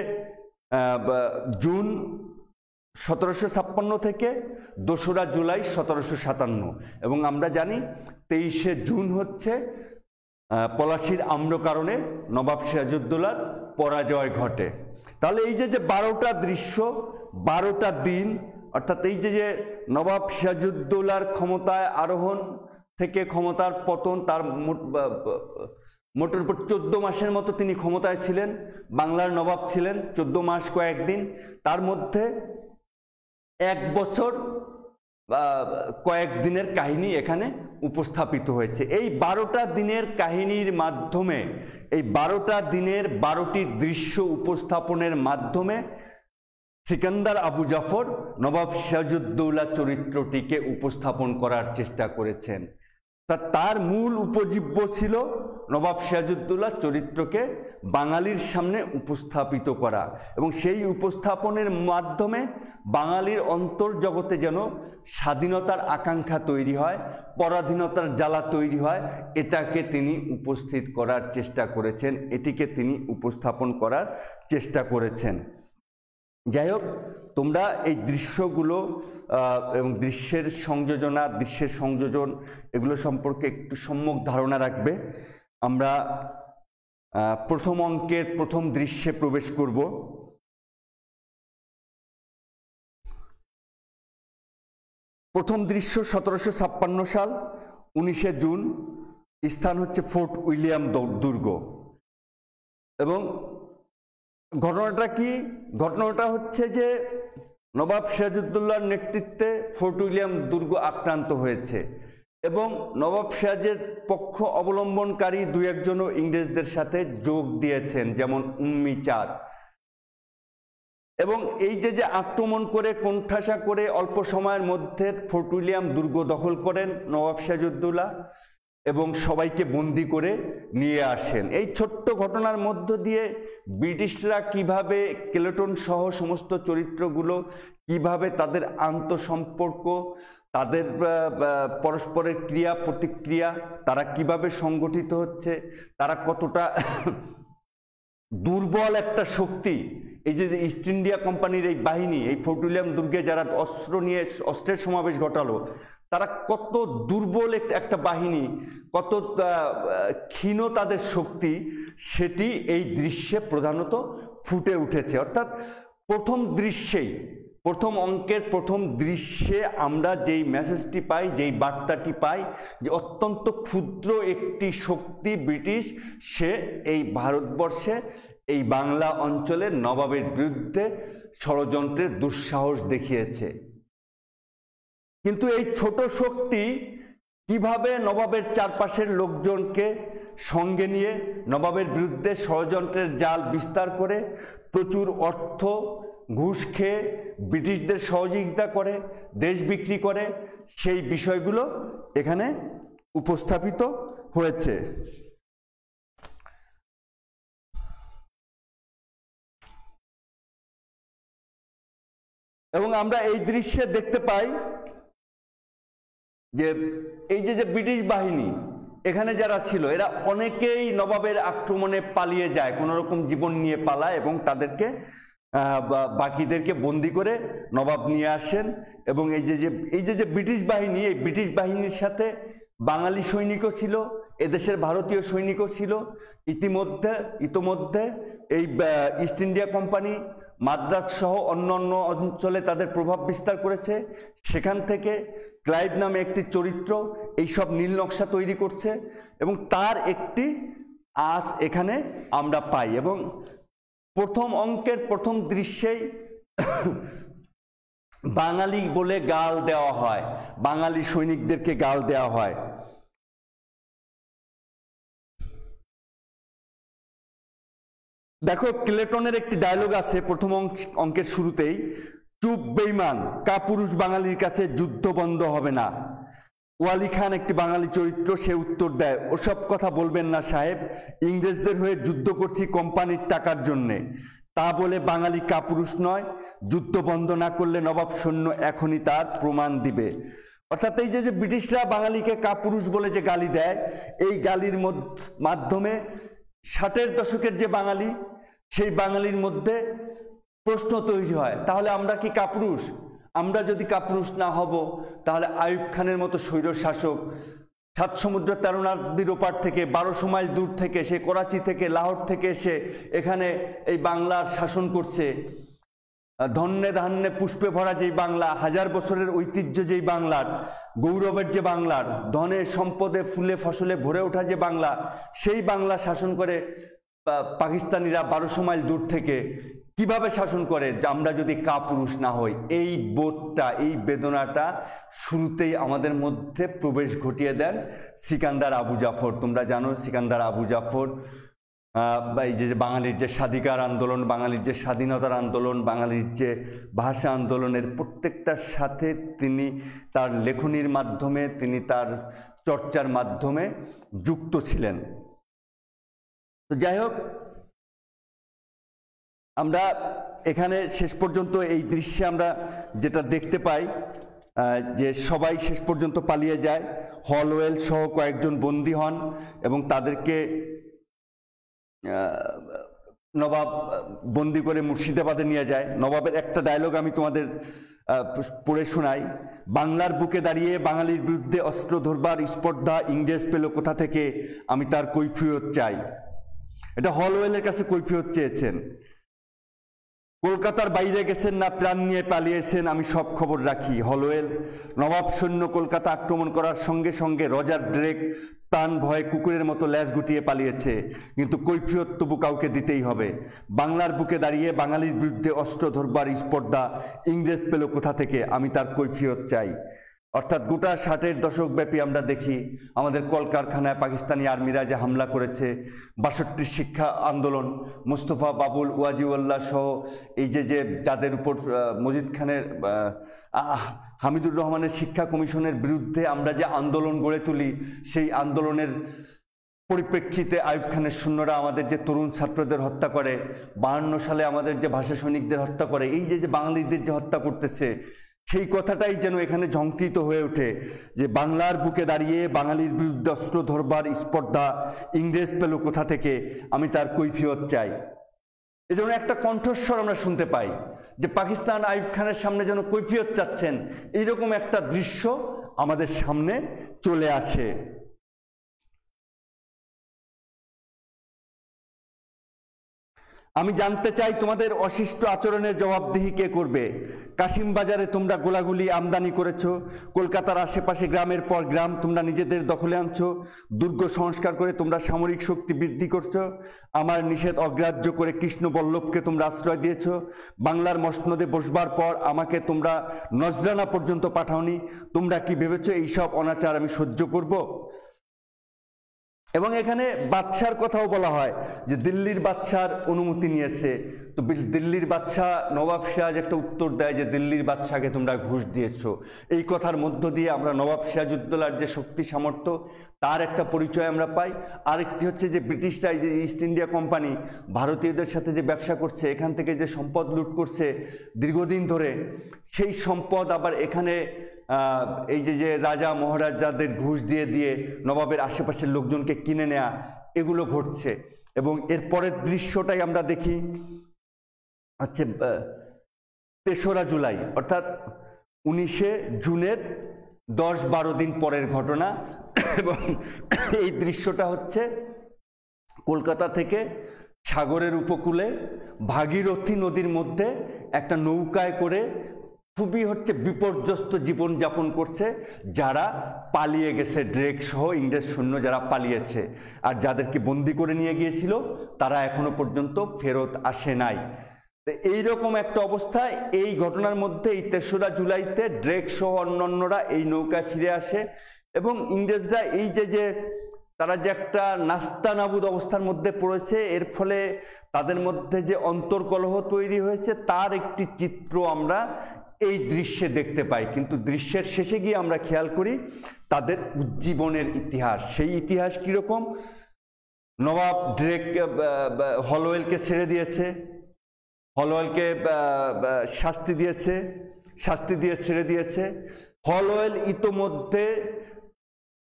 [SPEAKER 1] জুন 1756 থেকে 2রা জুলাই 1757, এবং আমরা জানি 23শে জুন হচ্ছে পলাশীর আম্রকারণে নবাব সিরাজউদ্দৌলার পরাজয় ঘটে। তাহলে এই যে 12টা দৃশ্য, 12টা দিন, অর্থাৎ এই যে নবাব সিরাজউদ্দৌলার ক্ষমতায় আরোহণ থেকে ক্ষমতার পতন, তার মোটের উপর 14 মাসের মতো তিনি ক্ষমতায় ছিলেন, বাংলার নবাব ছিলেন 14 মাস কয়েকদিন, তার মধ্যে 1 বছর কয়েকদিনের কাহিনী এখানে উপস্থাপিত হয়েছে। এই 12টা দিনের কাহিনীর মাধ্যমে, এই 12টা দিনের 12টি দৃশ্য উপস্থাপনের মাধ্যমে সিকান্দার আবু জাফর নবাব সিরাজউদ্দৌলা চরিত্রটিকে উপস্থাপন করার চেষ্টা করেছেন। তার মূল উপজীব্য ছিল নবাব সিরাজউদ্দৌলা চরিত্রকে বাঙালির সামনে উপস্থাপিত করা, এবং সেই উপস্থাপনের মাধ্যমে বাঙালির অন্তর্জগতে যেন স্বাধীনতার আকাঙ্ক্ষা তৈরি হয়, পরাধীনতার জ্বালা তৈরি হয়, এটাকে তিনি উপস্থিত করার চেষ্টা করেছেন, এটিকে তিনি উপস্থাপন করার চেষ্টা করেছেন। যাই হোক, তোমরা এই দৃশ্যগুলো এবং দৃশ্যের সংযোজন এগুলো সম্পর্কে একটু সম্যক ধারণা রাখবে। আমরা প্রথম অঙ্কের প্রথম দৃশ্যে প্রবেশ করব। প্রথম দৃশ্য 1756 সাল 19শে জুন, স্থান হচ্ছে ফোর্ট উইলিয়াম দুর্গ। এবং ঘটনাটা কি? ঘটনাটা হচ্ছে যে নবাব সিরাজউদ্দৌলার নেতৃত্বে ফোর্ট উইলিয়াম দুর্গ আক্রান্ত হয়েছে এবং নবাব সিরাজের পক্ষ অবলম্বনকারী 2-1জনও ইংরেজদের সাথে যোগ দিয়েছেন, যেমন উম্মি চাঁদ। এবং এই যে আক্রমণ করে কোণঠাসা করে অল্প সময়ের মধ্যে ফোর্ট উইলিয়াম দুর্গ দখল করেন নবাব সিরাজউদ্দৌলা এবং সবাইকে বন্দি করে নিয়ে আসেন। এই ছোট্ট ঘটনার মধ্য দিয়ে ব্রিটিশরা কিভাবে কেলেটন সহ সমস্ত চরিত্রগুলো কিভাবে তাদের আন্তঃসম্পর্ক, তাদের পরস্পরের ক্রিয়া প্রতিক্রিয়া, তারা কিভাবে সংগঠিত হচ্ছে, তারা কতটা দুর্বল একটা শক্তি, এই যে ইস্ট ইন্ডিয়া কোম্পানির এই বাহিনী, এই ফোর্ট উইলিয়াম দুর্গে যারা অস্ত্রের সমাবেশ ঘটালো, তারা কত দুর্বল একটা বাহিনী, কত ক্ষীণ তাদের শক্তি, সেটি এই দৃশ্যে প্রধানত ফুটে উঠেছে। অর্থাৎ প্রথম অঙ্কের প্রথম দৃশ্যে আমরা যেই মেসেজটি পাই, যেই বার্তাটি পাই, যে অত্যন্ত ক্ষুদ্র একটি শক্তি ব্রিটিশ, সে এই ভারতবর্ষে এই বাংলা অঞ্চলের নবাবের বিরুদ্ধে ষড়যন্ত্রের দুঃসাহস দেখিয়েছে। কিন্তু এই ছোট শক্তি কিভাবে নবাবের চারপাশের লোকজনকে সঙ্গে নিয়ে নবাবের বিরুদ্ধে ষড়যন্ত্রের জাল বিস্তার করে প্রচুর অর্থ ঘুষ খেয়ে ব্রিটিশদের সহযোগিতা করে, দেশ বিক্রি করে, সেই বিষয়গুলো এখানে উপস্থাপিত হয়েছে। এবং আমরা এই দৃশ্যে দেখতে পাই যে এই যে ব্রিটিশ বাহিনী এখানে যারা ছিল এরা অনেকেই নবাবের আক্রমণে পালিয়ে যায়, কোনো রকম জীবন নিয়ে পালায় এবং তাদেরকে বাকিদেরকে বন্দি করে নবাব নিয়ে আসেন। এবং এই যে ব্রিটিশ বাহিনী, এই ব্রিটিশ বাহিনীর সাথে বাঙালি সৈনিকও ছিল, এদেশের ভারতীয় সৈনিকও ছিল। ইতোমধ্যে এই ইস্ট ইন্ডিয়া কোম্পানি মাদ্রাজ সহ অন্যান্য অঞ্চলে তাদের প্রভাব বিস্তার করেছে। সেখান থেকে ক্লাইভ নামে একটি চরিত্র এইসব নীল নকশা তৈরি করছে এবং তার একটি আঁচ এখানে আমরা পাই। এবং প্রথম অঙ্কের প্রথম দৃশ্যেই বাঙালি বলে গাল দেওয়া হয়, বাঙালি সৈনিকদেরকে গাল দেওয়া হয়। দেখো, ক্লেটনের একটি ডায়লগ আছে প্রথম অঙ্কের শুরুতেই, চুপ বেঈমান, কাপুরুষ বাঙালির কাছে যুদ্ধ বন্ধ হবে না। ওয়ালি খান একটি বাঙালি চরিত্র, সে উত্তর দেয়, ওসব কথা বলবেন না সাহেব, ইংরেজদের হয়ে যুদ্ধ করছি কোম্পানির টাকার জন্যে, তা বলে বাঙালি কাপুরুষ নয়, যুদ্ধ বন্ধ না করলে নবাব সৈন্য এখনই তার প্রমাণ দিবে। অর্থাৎ এই যে ব্রিটিশরা বাঙালিকে কাপুরুষ বলে যে গালি দেয়, এই গালির মাধ্যমে 60-এর দশকের যে বাঙালি, সেই বাঙালির মধ্যে প্রশ্ন তৈরি হয়, তাহলে আমরা কি কাপুরুষ? আমরা যদি কাপুরুষ না হব তাহলে আইয়ুব খানের মতো স্বৈর শাসক 7 সমুদ্র 13 নদীর ওপার থেকে 1200 মাইল দূর থেকে, সে করাচি থেকে লাহোর থেকে এসে এখানে এই বাংলার শাসন করছে, ধন্যে ধান্যে পুষ্পে ভরা যেই বাংলা, 1000 বছরের ঐতিহ্য যেই বাংলার, গৌরবের যে বাংলার, ধনে সম্পদে ফুলে ফসলে ভরে ওঠা যে বাংলা, সেই বাংলা শাসন করে পাকিস্তানিরা 1200 মাইল দূর থেকে কিভাবে শাসন করে আমরা যদি কাপুরুষ না হই? এই বোধটা, এই বেদনাটা শুরুতেই আমাদের মধ্যে প্রবেশ ঘটিয়ে দেন সিকান্দার আবু জাফর। তোমরা জানো সিকান্দার আবু জাফর এই যে বাঙালির যে স্বাধিকার আন্দোলন, বাঙালির যে স্বাধীনতার আন্দোলন, বাঙালির যে ভাষা আন্দোলনের প্রত্যেকটার সাথে তিনি তার লেখনীর মাধ্যমে, তিনি তার চর্চার মাধ্যমে যুক্ত ছিলেন। তো যাই হোক, আমরা এখানে শেষ পর্যন্ত এই দৃশ্যে আমরা যেটা দেখতে পাই যে সবাই শেষ পর্যন্ত পালিয়ে যায়, হলওয়েল সহ কয়েকজন বন্দী হন এবং তাদেরকে নবাব বন্দি করে মুর্শিদাবাদে নিয়ে যায়। নবাবের একটা ডায়লগ আমি তোমাদের পড়ে শোনাই, বাংলার বুকে দাঁড়িয়ে বাঙালির বিরুদ্ধে অস্ত্র ধরবার স্পর্ধা ইংরেজ পেল কোথা থেকে, আমি তার কৈফিয়ত চাই। এটা হলওয়েলের কাছে কৈফিয়ত চেয়েছেন। কলকাতার বাইরে গেছেন না প্রাণ নিয়ে পালিয়েছেন, আমি সব খবর রাখি। হলওয়েল, নবাব সৈন্য কলকাতা আক্রমণ করার সঙ্গে সঙ্গে রজার ড্রেক প্রাণ ভয়ে কুকুরের মতো ল্যাজ গুটিয়ে পালিয়েছে, কিন্তু কৈফিয়ত তবু কাউকে দিতেই হবে। বাংলার বুকে দাঁড়িয়ে বাঙালির বিরুদ্ধে অস্ত্র ধরবার স্পর্ধা ইংরেজ পেল কোথা থেকে, আমি তার কৈফিয়ত চাই। অর্থাৎ গোটা 60-এর দশক ব্যাপী আমরা দেখি আমাদের কলকারখানায় পাকিস্তানি আর্মিরা যে হামলা করেছে, 62 শিক্ষা আন্দোলন, মোস্তফা বাবুল, ওয়াজিউল্লাহ সহ এই যে যাদের উপর মজিদ খানের, হামিদুর রহমানের শিক্ষা কমিশনের বিরুদ্ধে আমরা যে আন্দোলন গড়ে তুলি, সেই আন্দোলনের পরিপ্রেক্ষিতে আইয়ুব খানের সৈন্যরা আমাদের যে তরুণ ছাত্রদের হত্যা করে, 52 সালে আমাদের যে ভাষা সৈনিকদের হত্যা করে, এই যে বাঙালিদের যে হত্যা করতেছে, সেই কথাটাই যেন এখানে ঝংকৃত হয়ে ওঠে যে বাংলার বুকে দাঁড়িয়ে বাঙালির বিরুদ্ধে অস্ত্র ধরবার স্পর্ধা ইংরেজ পেল কোথা থেকে, আমি তার কৈফিয়ত চাই। এজন্য একটা কণ্ঠস্বর আমরা শুনতে পাই যে পাকিস্তান আইয়ুব খানের সামনে যেন কৈফিয়ত চাচ্ছেন, এইরকম একটা দৃশ্য আমাদের সামনে চলে আসে। আমি জানতে চাই তোমাদের অশিষ্ট আচরণের জবাবদিহি কে করবে? কাশিম বাজারে তোমরা গোলাগুলি আমদানি করেছো, কলকাতার আশেপাশে গ্রামের পর গ্রাম তোমরা নিজেদের দখলে আনছো, দুর্গ সংস্কার করে তোমরা সামরিক শক্তি বৃদ্ধি করছো, আমার নিষেধ অগ্রাহ্য করে কৃষ্ণবল্লভকে তোমরা আশ্রয় দিয়েছো, বাংলার মসনদে বসবার পর আমাকে তোমরা নজরানা পর্যন্ত পাঠাওনি। তোমরা কি ভেবেছো এইসব অনাচার আমি সহ্য করব? এবং এখানে বাদশার কথাও বলা হয় যে দিল্লির বাদশার অনুমতি নিয়েছে, তো দিল্লির বাদশাহ নবাব সিরাজ একটা উত্তর দেয় যে দিল্লির বাদশাকে তোমরা ঘুষ দিয়েছো। এই কথার মধ্য দিয়ে আমরা নবাব সিরাজউদ্দৌলার যে শক্তি সামর্থ্য তার একটা পরিচয় আমরা পাই। আরেকটি হচ্ছে যে ব্রিটিশরা এই যে ইস্ট ইন্ডিয়া কোম্পানি ভারতীয়দের সাথে যে ব্যবসা করছে, এখান থেকে যে সম্পদ লুট করছে দীর্ঘদিন ধরে, সেই সম্পদ আবার এখানে এই যে রাজা মহারাজাদের ঘুষ দিয়ে দিয়ে নবাবের আশেপাশের লোকজনকে কিনে নেওয়া, এগুলো ঘটছে। এবং এর পরের দৃশ্যটাই আমরা দেখি হচ্ছে ৩রা জুলাই, অর্থাৎ ১৯শে জুনের ১০-১২ দিন পরের ঘটনা। এবং এই দৃশ্যটা হচ্ছে কলকাতা থেকে সাগরের উপকূলে ভাগীরথী নদীর মধ্যে একটা নৌকায় করে খুবই হচ্ছে বিপর্যস্ত জীবনযাপন করছে যারা পালিয়ে গেছে, ড্রেক সহ ইংরেজ সৈন্য যারা পালিয়েছে, আর যাদেরকে বন্দি করে নিয়ে গিয়েছিল তারা এখনো পর্যন্ত ফেরত আসে নাই। তো এইরকম একটা অবস্থায় এই ঘটনার মধ্যে এই ৩রা জুলাইতে ড্রেক সহ অন্যান্যরা এই নৌকায় ফিরে আসে এবং ইংরেজরা এই যে তারা যে একটা নাস্তানাবুদ অবস্থার মধ্যে পড়েছে, এর ফলে তাদের মধ্যে যে অন্তর্কলহ তৈরি হয়েছে তার একটি চিত্র আমরা এই দৃশ্যে দেখতে পাই। কিন্তু দৃশ্যের শেষে গিয়ে আমরা খেয়াল করি তাদের উজ্জীবনের ইতিহাস। সেই ইতিহাস কীরকম? নবাব ড্রেক হলওয়েলকে ছেড়ে দিয়েছে, হলওয়েলকে শাস্তি দিয়ে ছেড়ে দিয়েছে। হলওয়েল ইতোমধ্যে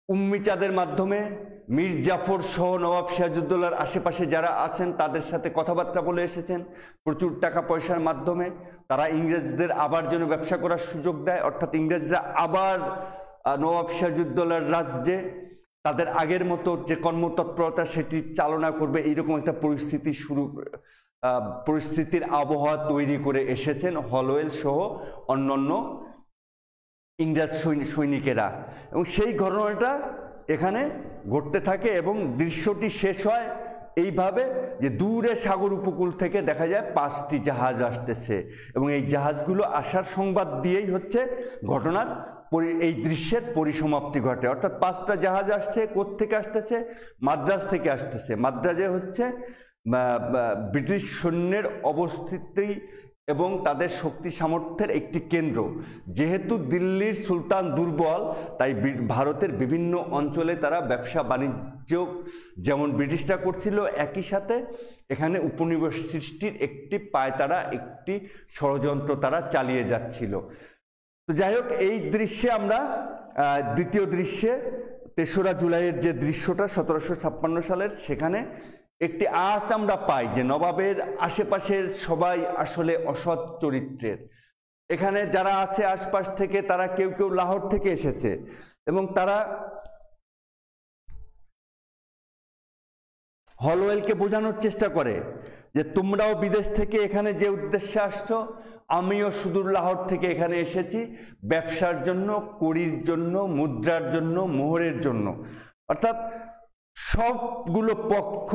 [SPEAKER 1] উম্মিচাঁদের মাধ্যমে মীর জাফর সহ নবাব সিরাজউদ্দৌলার আশেপাশে যারা আছেন তাদের সাথে কথাবার্তা বলে এসেছেন। প্রচুর টাকা পয়সার মাধ্যমে তারা ইংরেজদের আবার যেন ব্যবসা করার সুযোগ দেয়, অর্থাৎ ইংরেজরা আবার নবাব সিরাজউদ্দৌলার রাজ্যে তাদের আগের মতো যে কর্মতৎপরতা সেটি চালনা করবে, এইরকম একটা পরিস্থিতির আবহাওয়া তৈরি করে এসেছেন হলওয়েল সহ অন্যান্য ইংরেজ সৈনিকেরা। এবং সেই ঘটনাটা এখানে ঘটতে থাকে এবং দৃশ্যটি শেষ হয় এইভাবে যে দূরে সাগর উপকূল থেকে দেখা যায় 5টি জাহাজ আসতেছে এবং এই জাহাজগুলো আসার সংবাদ দিয়েই হচ্ছে ঘটনার এই দৃশ্যের পরিসমাপ্তি ঘটে। অর্থাৎ 5টা জাহাজ আসছে, কোত্থেকে আসতেছে? মাদ্রাজ থেকে আসতেছে। মাদ্রাজে হচ্ছে ব্রিটিশ সৈন্যের অবস্থিতি এবং তাদের শক্তি সামর্থ্যের একটি কেন্দ্র। যেহেতু দিল্লির সুলতান দুর্বল, তাই ভারতের বিভিন্ন অঞ্চলে তারা ব্যবসা বাণিজ্য যেমন ব্রিটিশরা করছিল, একই সাথে এখানে উপনিবেশ সৃষ্টির একটি পায়তারা, একটি ষড়যন্ত্র তারা চালিয়ে যাচ্ছিল। তো যাই হোক, এই দৃশ্যে আমরা দ্বিতীয় দৃশ্যে ৩রা জুলাইয়ের যে দৃশ্যটা ১৭৫৬ সালের, সেখানে একটি আঁচ আমরা পাই যে নবাবের আশেপাশের সবাই আসলে অসৎ চরিত্রের। এখানে যারা আছে আশপাশ থেকে, তারা কেউ কেউ লাহোর থেকে এসেছে এবং তারা হলওয়েলকে বোঝানোর চেষ্টা করে যে তোমরাও বিদেশ থেকে এখানে যে উদ্দেশ্যে আসছো, আমিও সুদূর লাহোর থেকে এখানে এসেছি ব্যবসার জন্য, কড়ির জন্য, মুদ্রার জন্য, মোহরের জন্য। অর্থাৎ সবগুলো পক্ষ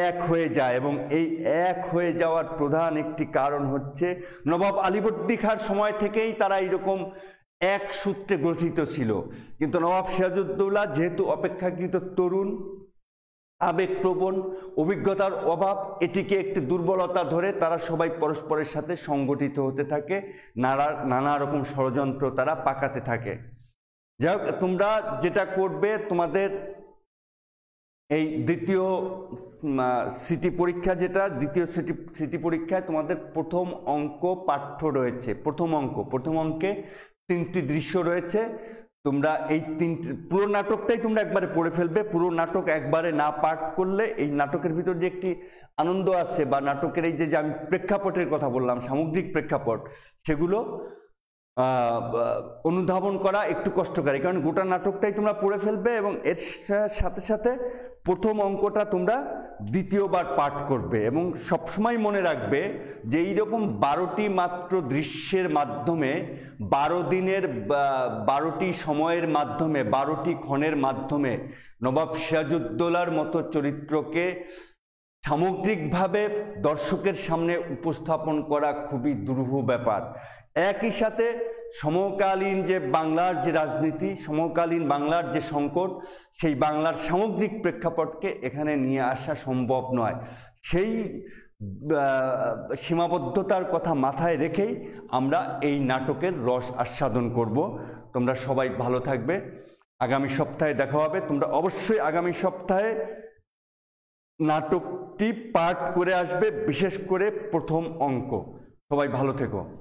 [SPEAKER 1] এক হয়ে যায় এবং এই এক হয়ে যাওয়ার প্রধান একটি কারণ হচ্ছে নবাব আলীবর্দী খাঁর সময় থেকেই তারা এইরকম এক সূত্রে গঠিত ছিল। কিন্তু নবাব সিরাজউদ্দৌলা যেহেতু অপেক্ষাকৃত তরুণ, আবেগপ্রবণ, অভিজ্ঞতার অভাব, এটিকে একটি দুর্বলতা ধরে তারা সবাই পরস্পরের সাথে সংগঠিত হতে থাকে, নানা রকম ষড়যন্ত্র তারা পাকাতে থাকে। যাই হোক, তোমরা যেটা করবে, তোমাদের এই দ্বিতীয় সিটি পরীক্ষা, যেটা দ্বিতীয় সিটি পরীক্ষায় তোমাদের প্রথম অঙ্ক পাঠ্য রয়েছে। প্রথম অঙ্কে 3টি দৃশ্য রয়েছে। তোমরা এই পুরো নাটকটাই তোমরা একবারে পড়ে ফেলবে। পুরো নাটক একবারে না পাঠ করলে এই নাটকের ভিতর যে একটি আনন্দ আছে বা নাটকের এই যে আমি প্রেক্ষাপটের কথা বললাম, সামগ্রিক প্রেক্ষাপট, সেগুলো অনুধাবন করা একটু কষ্টকারী, কারণ গোটা নাটকটাই তোমরা পড়ে ফেলবে এবং এর সাথে সাথে প্রথম অঙ্কটা তোমরা দ্বিতীয়বার পাঠ করবে। এবং সবসময় মনে রাখবে যে এইরকম 12টি মাত্র দৃশ্যের মাধ্যমে, 12 দিনের 12টি সময়ের মাধ্যমে, 12টি ক্ষণের মাধ্যমে নবাব সিরাজউদ্দৌলার মতো চরিত্রকে সামগ্রিকভাবে দর্শকের সামনে উপস্থাপন করা খুবই দুরূহ ব্যাপার। একই সাথে সমকালীন যে বাংলার যে রাজনীতি, সমকালীন বাংলার যে সংকট, সেই বাংলার সামগ্রিক প্রেক্ষাপটকে এখানে নিয়ে আসা সম্ভব নয়। সেই সীমাবদ্ধতার কথা মাথায় রেখেই আমরা এই নাটকের রস আস্বাদন করব। তোমরা সবাই ভালো থাকবে। আগামী সপ্তাহে দেখা হবে। তোমরা অবশ্যই আগামী সপ্তাহে নাটকটি পাঠ করে আসবে, বিশেষ করে প্রথম অঙ্ক। সবাই ভালো থেকো।